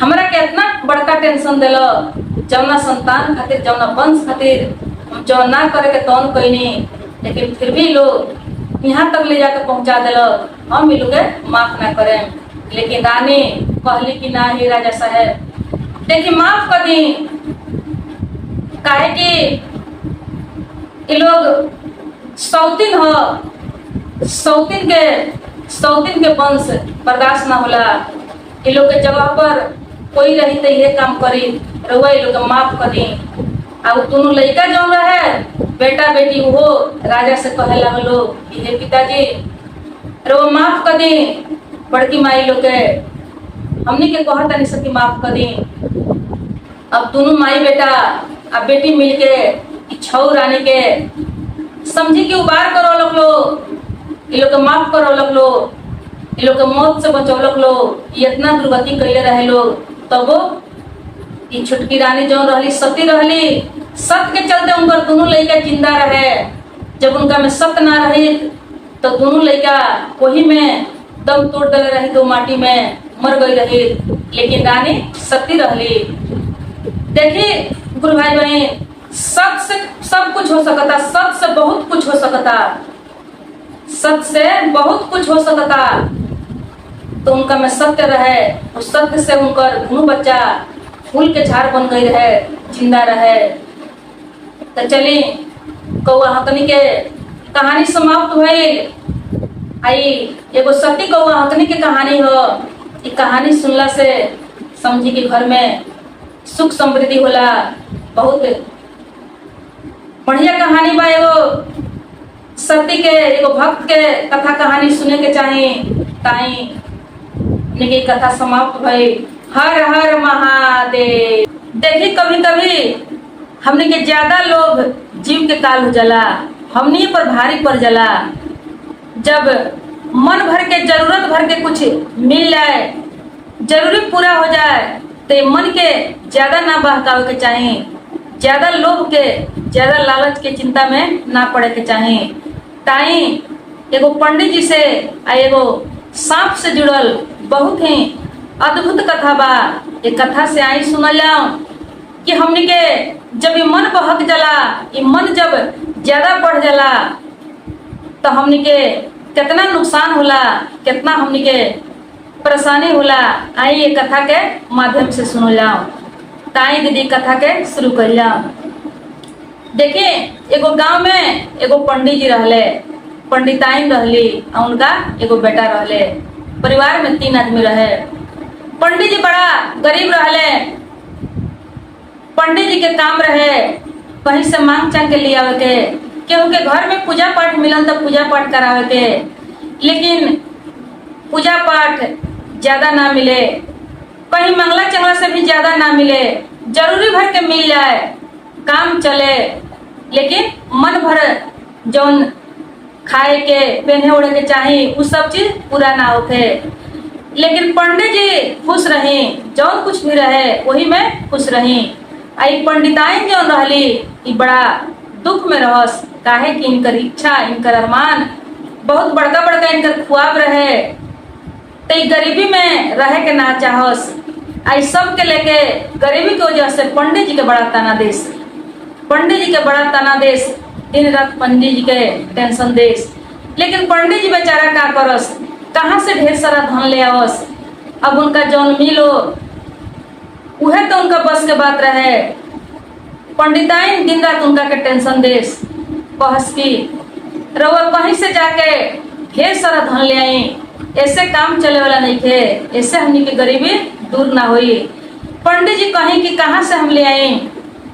हमरा के इतना बड़का टेंशन दिलक, जौना संतान खातिर जौना वंश खातिर हम जो ना करे के तौन कहनी, लेकिन फिर भी लोग यहाँ तक ले जाकर पहुंचा दिलक, हम ये लोग माफ ना करें। लेकिन रानी कहली कि ना ही राजा साहब देखिए माफ कर दी, काहे कि ये लोग सौतीन हो, सौतीन के वंश बर्दाश्त ना होला। ये लोग के जगह पर कोई रही तो ये काम करी, रउआ ये लोग माफ कर दी। अब दोनों लड़का जो रहे बेटा बेटी वो राजा से कहे लगलो हे पिताजी रउआ माफ कर दी, बड़की माई लोग के हमनी के कहत नहीं सकी माफ कर दी। अब दोनों माई बेटा अब बेटी मिलके 6 रानी के समझी के उबार करो लग लो, ये लोग के माफ करो लग लो, ये लोग के मौत से बचो लग लो, ये इतना दुर्गति कैले रहे लोग। तब ये छोटकी रानी जो रहली सती रहली, सत के चलते उनका दोनों लड़का जिंदा रहे। जब उनका में सत ना रही तो दोनों लड़का वही में दम तोड़ दे रही, तो माटी में मर गई रही, लेकिन रानी सती रहली। देखिए गुरु भाई बहन, सत से सब कुछ हो सकता, सत से बहुत कुछ हो सकता, सत से बहुत कुछ हो सकता। तो उनका में सत्य रहे, उस सत्य से उनका दोनों बच्चा फूल के झाड़ बन गई रहे, जिंदा रहे। तो चली कौआ हकनी के कहानी समाप्त भइल। आई एगो सती कौआ हकनी के कहानी हो, ये कहानी सुनला से समझी कि घर में सुख समृद्धि होला। बहुत बढ़िया कहानी बा, एगो सती के एगो भक्त के कथा कहानी सुने के चाही। ताई की कथा समाप्त भई। हर हर महादेव। देखी कभी कभी हमने के ज्यादा लोभ जीव के काल हो जाला, हमनी पर भारी पड़ जाला। जब मन भर के जरूरत भर के कुछ मिल जाए, जरूरी पूरा हो जाए, तो मन के ज्यादा ना बहकावे के चाही, ज्यादा लोभ के ज्यादा लालच के चिंता में ना पड़े के चाही। ताई एगो पंडित जी से आ एगो सांप से जुड़ल बहुत ही अद्भुत कथा बा। ये कथा से आई सुनल जाओ कि हमने के जब ये मन बहक जाला, ये मन जब ज्यादा बढ़ जाला तो हमने के कितना नुकसान होला, कितना हमने के परेशानी होला। आई ये कथा के माध्यम से सुनल जाओ। ताई दीदी कथा के शुरू कर जाओ। देखिए एगो गांव में एगो पंडित जी रहले, पंडिताइन रहली, और उनका एगो बेटा रहले। परिवार में 3 आदमी रहे। पंडित जी बड़ा गरीब रहले। पंडित जी के काम रहे कहीं से मांग चांग के ले आवे के, केहू के घर में पूजा पाठ मिलन तो पूजा पाठ करावे के, लेकिन पूजा पाठ ज्यादा ना मिले, कहीं मंगला चंगला से भी ज्यादा ना मिले, जरूरी भर के मिल जाए, काम चले, लेकिन मन भर जौन खाए के पहने ओढ़े के चाही उ सब चीज पूरा ना होके। लेकिन पंडित जी खुश रही, जौन कुछ भी रहे वही में खुश रही। आई पंडिताइन जौन रहली ई बड़ा दुख में रहस, काहे कि इनकर इच्छा, इनकर अरमान बहुत बड़का बड़का इनकर ख्वाब रहे, तो गरीबी में रहे के ना चाहस। आई सब के लेके गरीबी की वजह से पंडित जी के बड़ा ताना देश, पंडित जी के बड़ा ताना देश, दिन रात पंडित जी के टेंशन देश। लेकिन पंडित जी बेचारा का करस, कहाँ से ढेर सारा धन ले आवस। अब उनका जौन मिलो उहे तो उनका बस के बात रहे। पंडिताइन दिन रात उनका के टेंशन देश, कहस की रउआ कहीं से जाके ढेर सारा धन ले आई, ऐसे काम चले वाला नहीं थे, ऐसे हमनी की गरीबी दूर ना हुई। पंडित जी कहीं कि कहाँ से हम ले आई,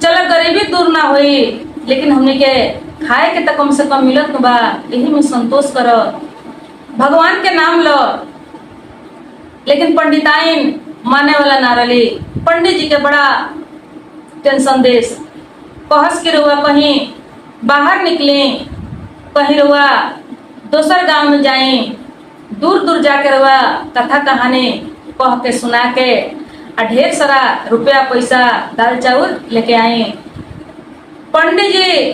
चलो गरीबी दूर ना हुई, लेकिन हमनी के खाए के तो कम से कम मिलत बा, यही में संतोष करो, भगवान के नाम लो। लेकिन पंडिताइन माने वाला ना रही, पंडित जी के बड़ा टेंशन देश, कहस की रुआ कहीं बाहर निकली, कहीं रुआ दोसर गांव में जाई, दूर दूर जाके रुआ कथा कहानी कह के सुना के आ ढेर सारा रुपया पैसा दाल चाउर लेके आई। पंडित जी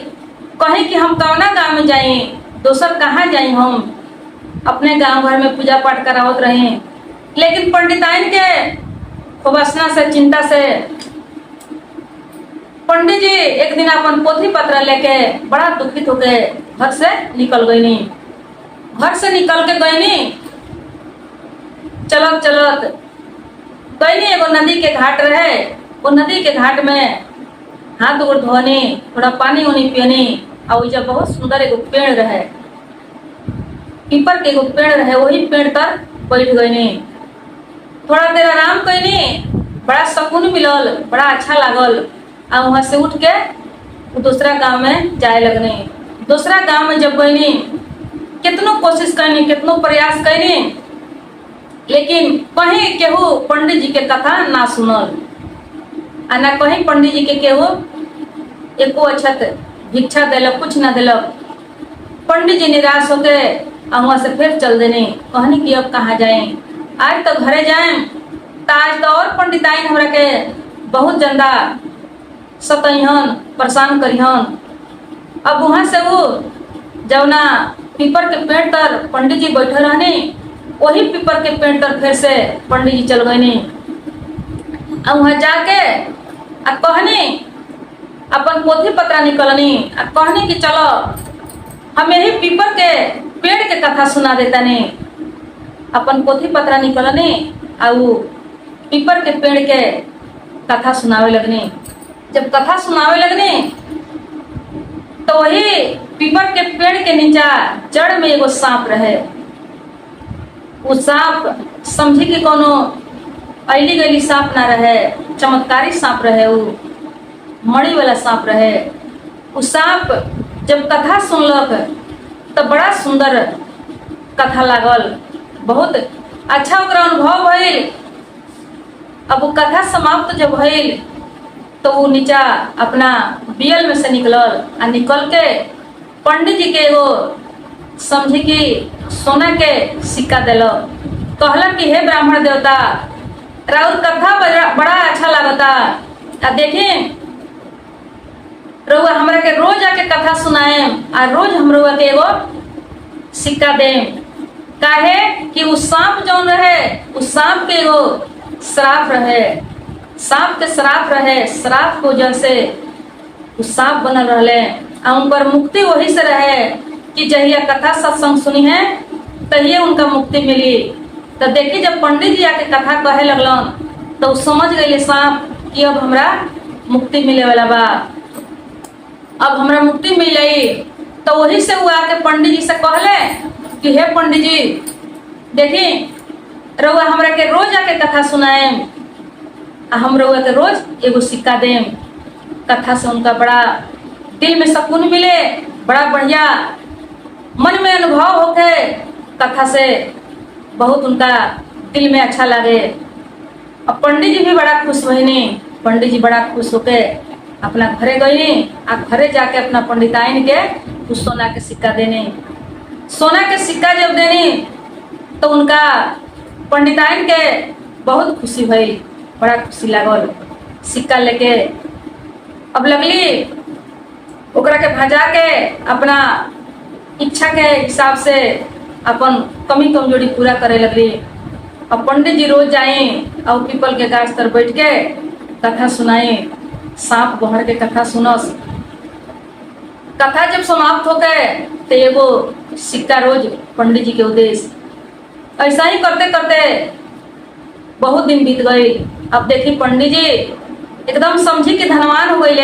कहीं कि हम कौना गांव में जाई, दोसर कहाँ जाई, हम अपने गांव घर में पूजा पाठ करावत रही। लेकिन पंडिताइन के खुबासना से, चिंता से पंडित जी एक दिन अपन पोथी पत्र लेके बड़ा दुखित होके घर से निकल गईनी। घर से निकल के गईनी, चलत चलत गईनी, एगो नदी के घाट रहे, वो नदी के घाट में हाथ गोड़ धोनी, थोड़ा पानी उनी पियनी, और जब बहुत सुंदर एगो पेड़ रहे, पीपल के एगो पेड़ रहे, वही पेड़ तर बैठ गईनी, थोड़ा देर आराम कैनी, बड़ा सुकून मिलल, बड़ा अच्छा लागल। आ वहां से उठ के दूसरा गांव में जाए लगनी। दूसरा गांव में जब गईनी, कितनो कोशिश करनी, कितनो प्रयास करनी, लेकिन कहीं केहू पंडित जी के कथा ना सुनल, आ ना कहीं पंडित जी के केहू एको अछत भिक्षा दिलक, कुछ ना दिलक। पंडित जी निराश होके वहां से फिर चल देनी, कहनी कि अब कहाँ जाए, आज तो घरे जाए, तो आज तो और पंडिताइन हमरा के बहुत ज्यादा सतहन, परेशान करिहन। अब वहां से वो जवना पीपर के पेड़ तर पंडित जी बैठे रहने, वही पीपर के पेड़ तर फिर से पंडित जी चल गईनी। अब वहां जाके आ कहनी, अपन पोथी पत्रा निकलनी, आ कहनी कि चलो हम यही पीपर के पेड़ के कथा सुना देता ने। अपन पोथी पत्रा निकलनी, आ वो पीपर के पेड़ के कथा सुनावे लगनी। जब कथा सुनावे लगनी तो वही पीपर के पेड़ के नीचा जड़ में एगो सांप रहे। वो सांप समझी कि कोनो अली गली सांप ना रहे, चमत्कारी सांप रहे, वो मणि वाला सांप रहे। वो सांप जब कथा सुनलक तो बड़ा सुंदर कथा लागल, बहुत अच्छा ओकरा अनुभव भइल। अब वो कथा समाप्त जब भइल तो वो नीचा अपना बियल में से निकलल, आ निकल के पंडित जी के एगो समझी कि सोना के सिक्का दिलक, कहलक कि हे ब्राह्मण देवता, राउर कथा बड़ा अच्छा लागता, आ देखी रउआ हमरा के रोज आके कथा सुनाए, आ रोज हम रउआ के एगो सिक्का देम। काहे कि उस सांप जौन रहे, उस सांप के एगो श्राप रहे, सांप के श्राप रहे, श्राप की वजह से उस सांप बनल रहे। उनकर मुक्ति वही से रहे कि जहिया कथा सत्संग सुनी है तहिए उनका मुक्ति मिली। तो देखी जब पंडित जी आके कथा कहे लगलन तो समझ गए सांप कि अब हमरा मुक्ति मिले वाला बा, अब हमरा मुक्ति मिल गई। तो वही से वो आके पंडित जी से कहले कि हे पंडित जी, देखी रउआ हमरा के रोज आके कथा सुनाए, हम रउआ के रोज एगो सिक्का देम। कथा से उनका बड़ा दिल में सुकून मिले, बड़ा बढ़िया मन में अनुभव होके कथा से बहुत उनका दिल में अच्छा लगे। अब पंडित जी भी बड़ा खुश भइनी। पंडित जी बड़ा खुश होके अपना घरे गईनी। आ घरे जाके अपना पंडिताइन के कुछ सोना के सिक्का देने। सोना के सिक्का जब देनी तो उनका पंडिताइन के बहुत खुशी भई, बड़ा खुशी लागल। सिक्का लेके अब लगली ओकरा के भजा के अपना इच्छा के हिसाब से अपन कमी कमजोरी पूरा करे लगली। अब पंडित जी रोज जाए और पीपल के गाछ तर बैठ के कथा सुनाए, सांप बहर के कथा सुनस। कथा जब समाप्त हो गए तो एगो सिक्का रोज पंडित जी के उद्देश्य। ऐसा ही करते करते बहुत दिन बीत गई। अब देखी पंडित जी एकदम समझी कि धनवान हो गई।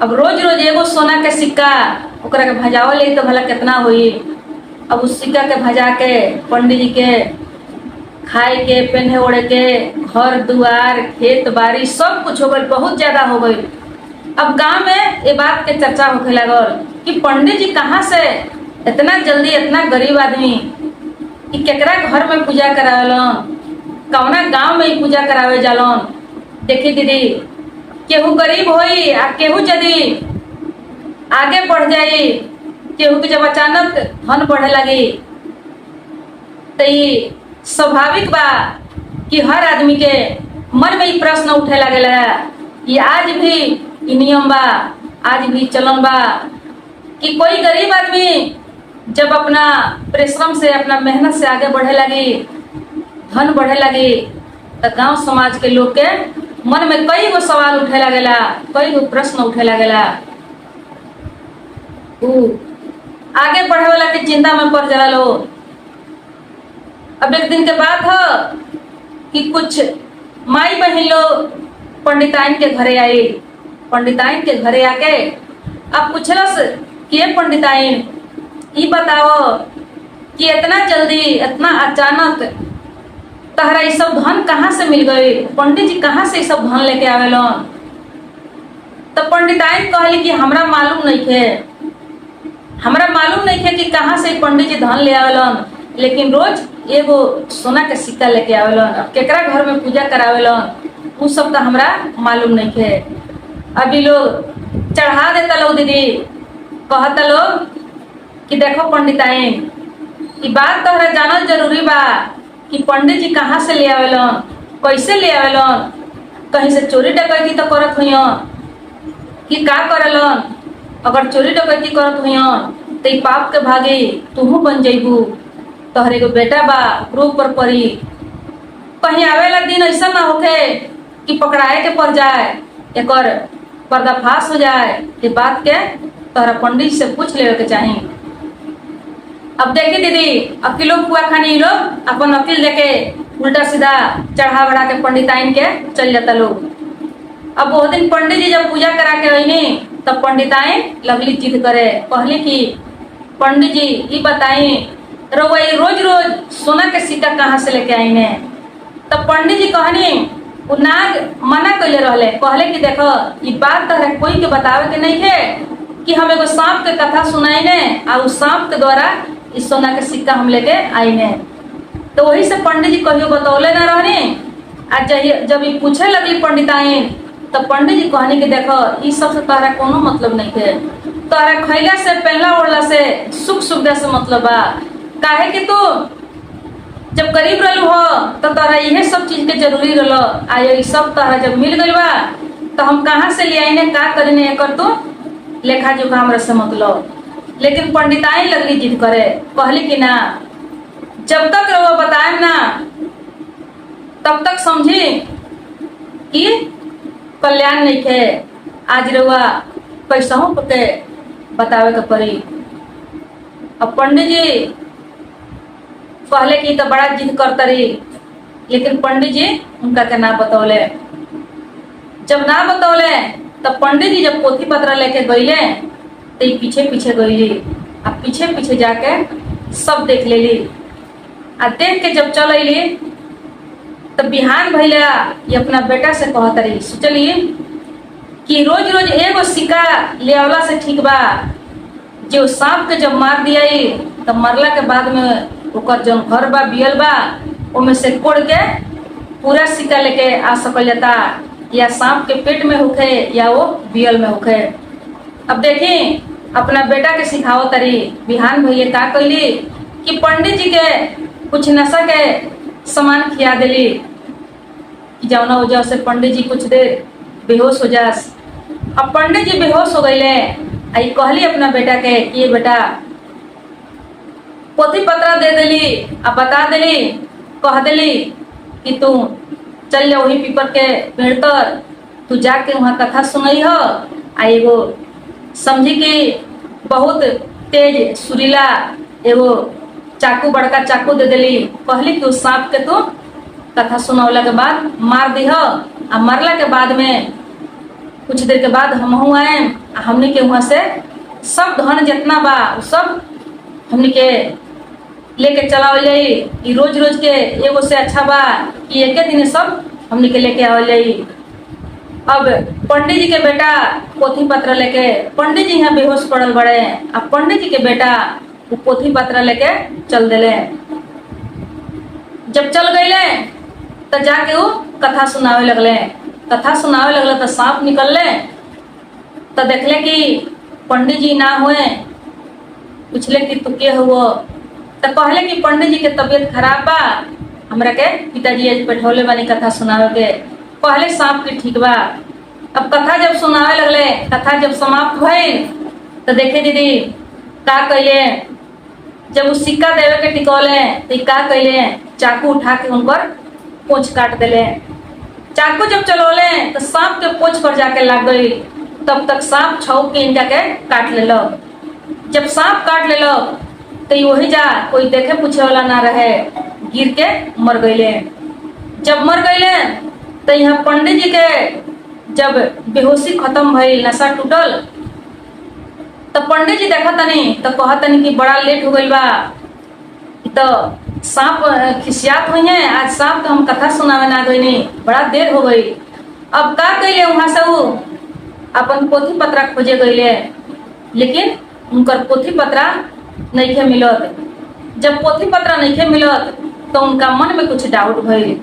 अब रोज रोज एगो सोना के सिक्का ओकरा के भजावल तो भला कितना हुई। अब उस सिक्का के भजा के पंडित जी के खाए के, पहने ओढ़े के, घर दुआर, खेत बाड़ी सब कुछ हो गई, बहुत ज्यादा हो गई। अब गांव में ये बात के चर्चा होने लगल कि पंडित जी कहाँ से इतना जल्दी, इतना गरीब आदमी कि केकरा घर में पूजा करावेलन, कौना गांव में पूजा करावे जालन। देखी दीदी, केहू गरीब होई आ केहू यदि आगे बढ़ जाई, केहू के जब अचानक धन बढ़े लगी तो ये स्वाभाविक बा कि हर आदमी के मन में ये प्रश्न उठे लगेला कि आज भी ये नियम बा, आज भी चलन बा कि कोई गरीब आदमी जब अपना परिश्रम से, अपना मेहनत से आगे बढ़े लगी, धन बढ़े लगी, तो गांव समाज के लोग के मन में कई गो सवाल उठे लगेला, कई गो प्रश्न उठे लगेला। आगे बढ़े वाला के चिंता में पड़ जाला लोग। अब एक दिन के बात है कि कुछ माई बहन लोग पंडिताइन के घरे आई। पंडिताइन के घरे आके अब पूछलस कि ये पंडिताइन, ये बताओ कि इतना जल्दी, इतना अचानक तहरा ये सब धन कहाँ से मिल गई? पंडित जी कहाँ से ये सब धन लेके आवेलन? तो पंडिताइन कहली कि हमरा मालूम नहीं है, हमरा मालूम नहीं है कि कहाँ से पंडित जी धन ले आवेलन, लेकिन रोज एगो सोना के सिक्का लेके आवेलन। अब केकरा घर में पूजा करावेलन उ सब तो हमरा मालूम नहीं है। अभी लोग चढ़ा देता लोग दीदी, कहता लोग कि देखो पंडिताइन, ये बात तो हमरा जानल जरूरी बा कि पंडित जी कहाँ से ले आवेलन, कैसे ले आवेलन, कहीं से चोरी डकैती तो करत हुइयन कि का करेलन? अगर चोरी डकैती करत हुइयन तो पाप के भागी तुहू बन जइबू, तोहरे को बेटा बा रूप पर पड़ी। कहीं आवेला दिन ऐसा ना होके कि पकड़ाए के पड़ जाए, एक और पर्दाफाश हो जाए। ये बात के तोहरा पंडित से पूछ लेवे के चाहिए। अब देखी दीदी, अब लोग कुआ खानी लोग अपन वकील देके उल्टा सीधा चढ़ा बढ़ा के पंडिताइन के चल जाता लोग। अब वो दिन पंडित जी जब पूजा करा के रही तब पंडिताइन लगली जिद करे, कहली कि पंडित जी ये बताई रउआ रोज रोज सोना के सिक्का कहाँ से लेके आई ने? तब पंडित जी कहनी, वो नाग मना कैले रहले, कहले कि देखो ये बात तहरा कोई के बतावे के नहीं है कि हम एगो सांप के कथा सुनाई ने और उस सांप के द्वारा इस सोना के सिक्का हम लेके आई ने। तो वही से पंडित जी कहियो बतौले ना रहनी। आज जब ये पूछे लगली पंडिताइन तो पंडित जी कहनी कि देखो ये सब से तहरा कोनो मतलब नहीं है, तहरा खैला से, पहला ओढ़ला से, सुख सुविधा से मतलब बा। काहे कि तू जब गरीब रहलू हो तो तोरा यह सब चीज के जरूरी रहलो, आ ये सब तोरा जब मिल गई बा तो हम कहाँ से ले आईने, का करीने, कर तू लेखा जोखा हमरा से मतलब। लेकिन पंडिताइन लगली जिद करे, कहली कि ना, जब तक रउआ बताएम ना तब तक समझी कि कल्याण नहीं है। आज रउआ कैसहू के बतावे के पड़ी। अब पंडित जी कहले कि तो बड़ा जिद करता रही, लेकिन पंडित जी उनका के ना बतौले। जब ना बतौले तब पंडित जी जब पोथी पत्र लेके गईले तो पीछे पीछे गईली। अब पीछे पीछे जाके सब देख लेली। आ देख के जब चल अली तब बिहान भैया ये अपना बेटा से कहता रही, सोचली कि रोज रोज एगो सिक्का ले आवला से ठीक बा, जो सांप के जब मार दिया तब मरला के बाद में ओकर जो घर बा बियल बा ओमे से कोड़ के पूरा सिक्का लेके आ सकल जाता, या सांप के पेट में होखे या वो बियल में होखे। अब देखी अपना बेटा के सिखाओ तरी। बिहान भैया का कैली कि पंडित जी के कुछ नशा के सामान खिया दिली कि जौना वजह से पंडित जी कुछ देर बेहोश हो जास। अब पंडित जी बेहोश हो गईले, आई कहली अपना बेटा के कि ये बेटा पोथी पत्रा दे दिली, अब बता दिली, कह दिली कि तू चल जा वही पीपर के पेड़ पर, तू जाके वहाँ कथा सुनई हो। आ एगो समझी कि बहुत तेज सुरीला एगो चाकू, बड़का चाकू दे दिली, कहली कि उस सांप के तू कथा सुनौला के बाद मार दी हो। आ मरला के बाद में कुछ देर के बाद हम आए, हमने के वहाँ से सब धन जितना बा सब हमने के लेके चलावल जाई। कि रोज रोज के एगो से अच्छा बा कि एक दिन सब हमने के लेके आवल जाई। अब पंडित जी के बेटा पोथी पत्र लेके, पंडित जी यहाँ बेहोश पड़ल बड़े, अब पंडित जी के बेटा वो पोथी पत्र लेके चल दिले। जब चल गईले तो जाके वो कथा सुनावे लगले। कथा सुनावे लगले तो सांप निकलले, तो देखले कि पंडित जी ना हुए। पूछले कि तू के हुआ, तो कहले कि पंडित जी के तबीयत खराब बा, हमरा के पिताजी आज बैठौले बानी कथा सुनावे के। कहले सांप की ठीक बा। अब कथा जब सुनावे लगले, कथा जब समाप्त भइल तो देखे दीदी का कैले, जब उस सिक्का देवे के टिकौले तो का कैले, चाकू उठा के उनकर पोंछ काट दिले। चाकू जब चलोले तो सांप के पोंछ पर जाके लग गई। तब तक सांप छौक के इनका के काट ले लो। जब सांप काट ले लो तो वही जा कोई देखे पूछे वाला ना रहे, गिर के मर गईले। जब मर गईले तो यहाँ पंडित जी के जब बेहोशी खत्म भइल, नशा टूटल, तो पंडित जी देखा तनी तो कहा तनी कि बड़ा लेट हो गई बा, तो सांप खिसियात हुई है, आज सांप तो हम कथा सुनावे ना गई, बड़ा देर हो गई। अब का कैले वहां से वो अपन पोथी पत्रा खोजे गईले, लेकिन उनकर पोथी पत्रा नहीं खे मिलत। जब पोथी पत्रा नहीं खे मिलत तो उनका मन में कुछ डाउट भइल,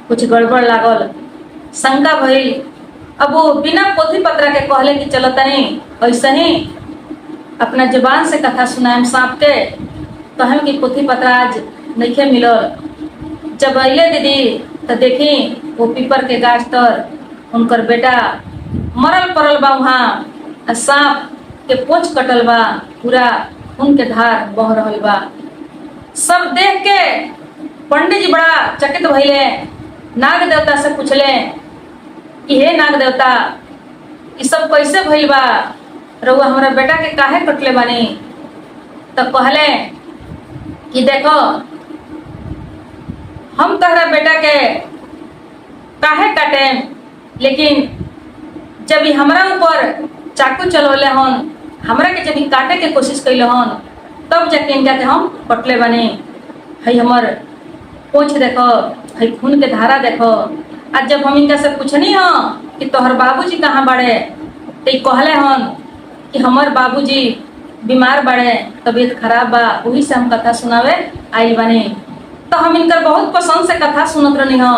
कुछ गड़बड़ लागल, शंका भइल। अब वो बिना पोथी पत्रा के कहले कि चलो तनी ऐसे ही अपना जुबान से कथा सुनाएम सांप के, कहें कि पोथी पत्रा आज नहीं खे मिलल। जब अले दीदी तो देखी वो पीपर के गाछ तर उनकर बेटा मरल पड़ल बा, वहाँ सांप के पोंछ कटल बा, पूरा खून के धार बह रहल बा। सब देख के पंडित जी बड़ा चकित भइले, नाग देवता से पूछले कि हे नाग देवता, ये सब कैसे भइल बा, रउआ हमारा बेटा के काहे कटले बानी। तो कहले कि देखो हम तहरा बेटा के काहे काटे, लेकिन जब ही हमरा ऊपर चाकू चलोले हन, हमरा के जब ही काटे के कोशिश कैले हन, तब जाके इनका के हम कटले बने। है हमर पोंछ देखो, है खून के धारा देखो। आज जब हम इनका से पूछनी हो कि तोहर बाबूजी कहाँ बड़े, तो कहले हन कि हमार बाबूजी बीमार बड़े, तबीयत खराब बा, वही से हम कथा सुनावे आइल बने। तो हम इनकर बहुत पसंद से कथा सुनत रहनी हो।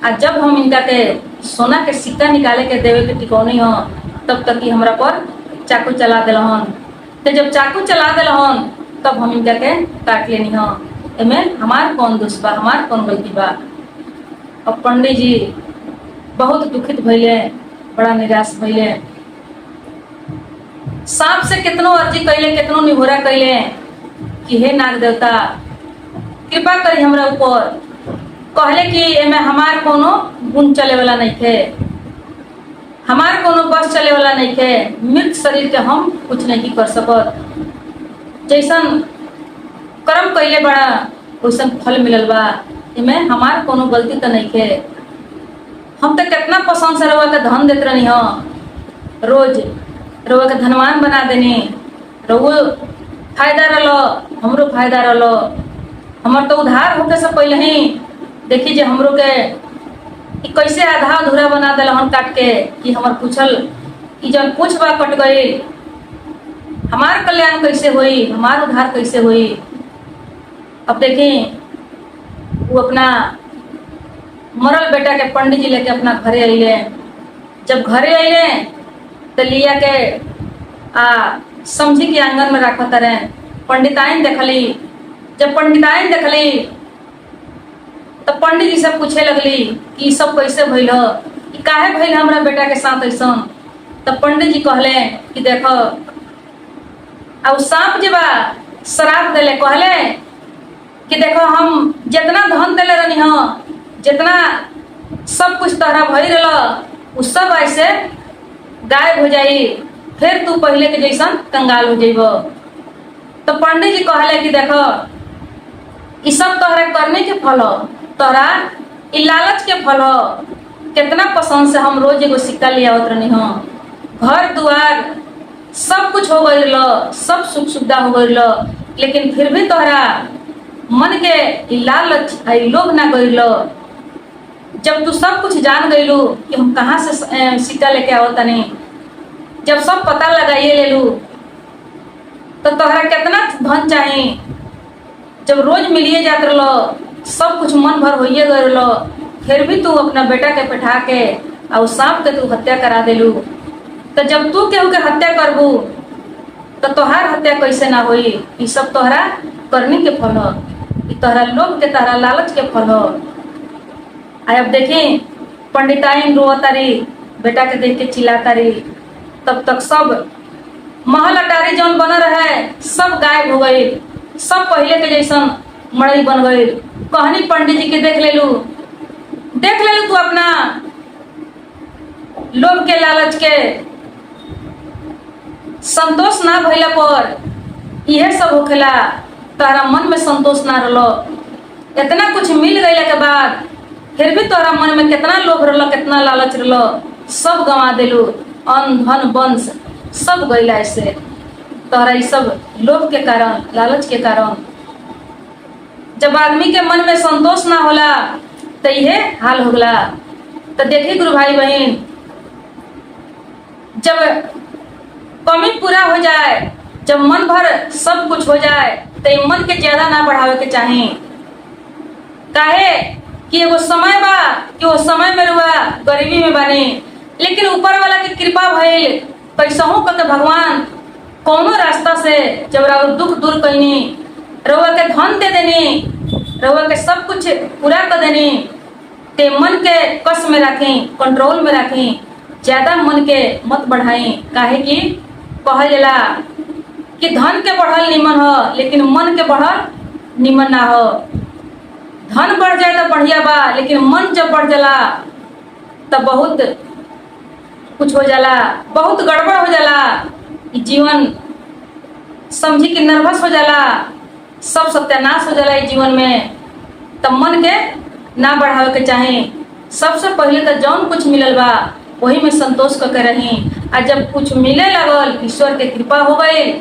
आज जब हम इनका के सोना के सिक्का निकाले के देवे के टिकौनी हो, तब तक ही हमरा पर चाकू चला दिलहन। तो जब चाकू चला दिलहन तब हम इनका के काट लेनी हो। एमे हमार कौन दोष बा, हमार कौन गलती बा। अब पंडित जी बहुत दुखित भइले, बड़ा निराश भइले। सांप से कितनो अर्जी कैले, कितनो निहोरा कैले कि हे नाग देवता कृपा करी हमरा ऊपर। कहले कि एमे हमार कोनो गुण चले वाला नहीं थे, हमार कोनो बस चले वाला नहीं थे। मृत शरीर के हम कुछ नहीं कर सकत, जैसन कर्म कैले बड़ा वैसन फल मिलल बा, इमे हमार कोनो गलती तो नहीं थे। हम तो कितना पसंद से रउआ के धन देत रहनी हो, रोज रउआ के धनवान बना देनी, रउआ फायदा रलो, हमरो फायदा रलो। हमर तो उधार होके से पहले ही देखी जे हमरो के कैसे आधा अधूरा बना दिलहन काट के, कि हमर पूछल कि जब पूछबा कट गई, हमार कल्याण कैसे हुई, हमार उधार कैसे हुई। अब देखी वो अपना मरल बेटा के पंडित जी लेके अपना घरे अइले। जब घरे अइले तो लिया के समझी के आंगन में रखत रहे। पंडिताइन देखली। जब पंडिताइन देखली तो पंडित जी से पूछे लगली कि ई सब कैसे भइल ह, ई काहे भइल हमरा बेटा के साथ ऐसन। तो पंडित जी कहले कि देखो अब सांप जे बा श्राप देले, कहले कि देखो हम जितना धन देले रहनी ह, जितना सब कुछ तोहरा भइल रह उ सब ऐसे गायब हो जाई, फिर तू पहले के जैसन कंगाल हो जाइब। तो पंडित जी कहले कि देखो ई सब तोहरा करने के फल हो, तोहरा ई लालच के फल हो। कितना पसंद से हम रोज एगो सिक्का ले आवत रहनी हो, घर दुआर सब कुछ हो गई लो, सब सुख सुविधा हो गई लो, लेकिन फिर भी तोहरा मन के ई लालच ई लोभ ना गई लो। जब तू सब कुछ जान गईलू कि हम कहाँ से सिक्का लेके आवत नहीं, जब सब पता लगाइए ले लू तो तोहरा कितना धन चाहिए। जब रोज मिलिए जात रहो, सब कुछ मन भर होइए गए रहो, फिर भी तू अपना बेटा के बैठा के और सांप के तू हत्या करा देलू। तो जब तू केहू के हत्या करबू तो तोहार हत्या कैसे ना होई। ये सब तोहरा करने के फल हो, तोहरा लोभ के तोहरा लालच के फल हो। अब देखी पंडिताइन रोतारी, बेटा के देख के चिल्लातारी। तब तक सब महल अटारी जौन बन रहे सब गायब हो गई, सब पहले के जैसन मड़ई बन गई। कहनी पंडित जी के देख ले लू तू अपना लोभ के लालच के संतोष ना भइला पर यह सब होखेला। तोहरा मन में संतोष ना रहो, इतना कुछ मिल गईला के बाद फिर भी तोहरा मन में कितना लोभ रहो, कितना लालच रहो, सब गंवा देलू। अन्न धन वंश सब गईला ऐसे तोहरा ये सब लोभ के कारण, लालच के कारण। जब आदमी के मन में संतोष ना होला तो यह हाल हो गला। तो देखी गुरु भाई बहन, जब कमी पूरा हो जाए, जब मन भर सब कुछ हो जाए तो मन के ज्यादा ना बढ़ावे के चाही। काहे कि एगो समय बा कि वो समय में रुआ गरीबी में बने, लेकिन ऊपर वाला की कृपा भइल कैसहू करके भगवान कौनो रास्ता से जब रउआ दुख दूर कईनी, रउआ के धन दे देनी, रउआ के सब कुछ पूरा कर देनी। ते मन के कस में रखी, कंट्रोल में रखी, ज्यादा मन के मत बढ़ाई। काहे कि कहल जाला कि धन के बढ़ल निमन हो, लेकिन मन के बढ़ल निमन ना हो। धन बढ़ जाए तो बढ़िया बा, लेकिन मन जब बढ़ जाला तब बहुत कुछ हो जाला, बहुत गड़बड़ हो जाला। जीवन समझी कि नर्वस हो जाला, सब सत्यानाश हो जाला जीवन में। तब मन के ना बढ़ावे के चाहे। सबसे पहले तो जौन कुछ मिलल बा वही में संतोष करके रही। और जब कुछ मिले लगल, ईश्वर के कृपा हो गई,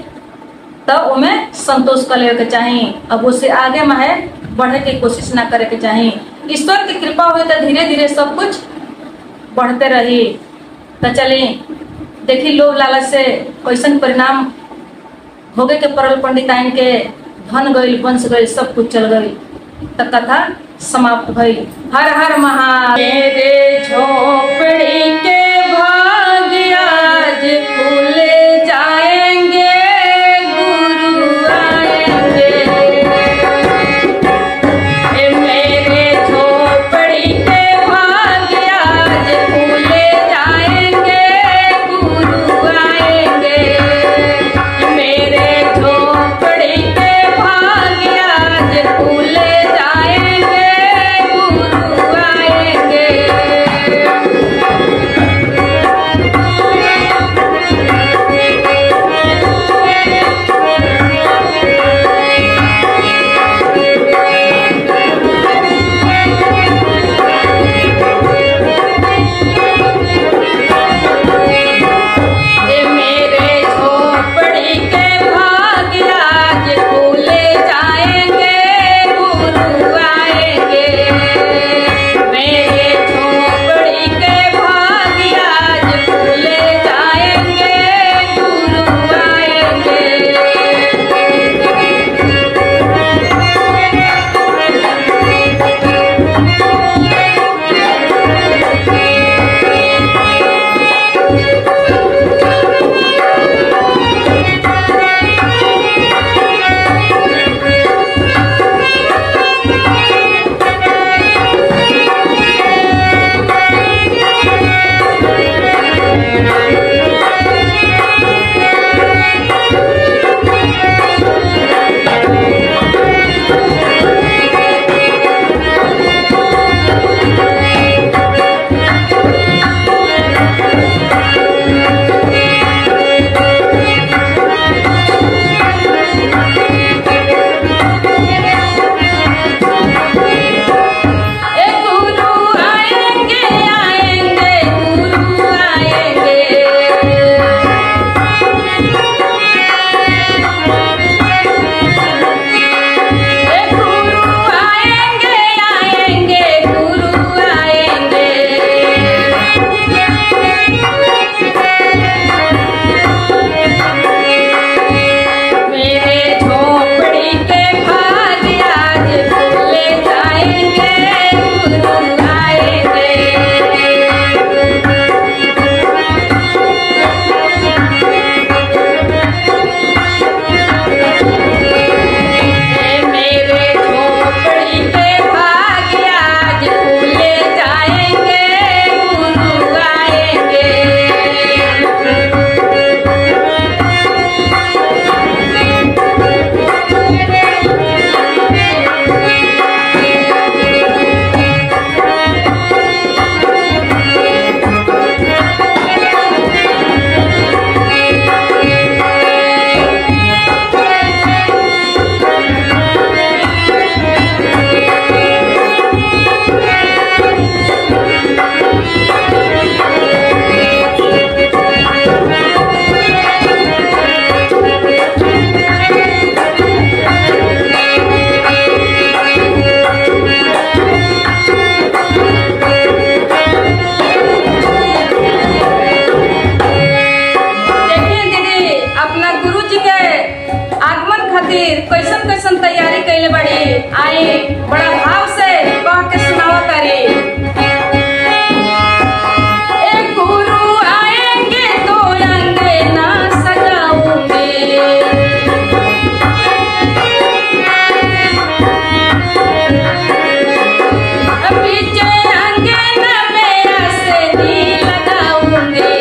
तब उमें संतोष कर ले के चाही। अब उससे आगे में है बढ़े की कोशिश ना करे के चाही। ईश्वर की कृपा हुई तो धीरे धीरे सब कुछ बढ़ते रही। तो चली देखी लोभ लालच से कैसन परिणाम हो गए के परल पंडिताइन के। धन गई, वंश गई, सब कुछ चल गई। तो कथा समाप्त भई। हर हर महादेव। मेरे झोपड़ी के भाग्य आज खुल जाएंगे, गुरु आएंगे। मेरे झोपड़ी के भाग्य आज खुल जाएंगे, गुरु आएंगे। मेरे झोपड़ी के भाग्य आज खुल जाएंगे, गुरु आएंगे। खातिर कैसन कैसन तैयारी कैले बड़ी। आई बड़ा भाव से कह के सुनावा करी। एक गुरु आएंगे तो अंगना सजाऊंगे, पीछे अंगना में आसनी लगाऊंगे।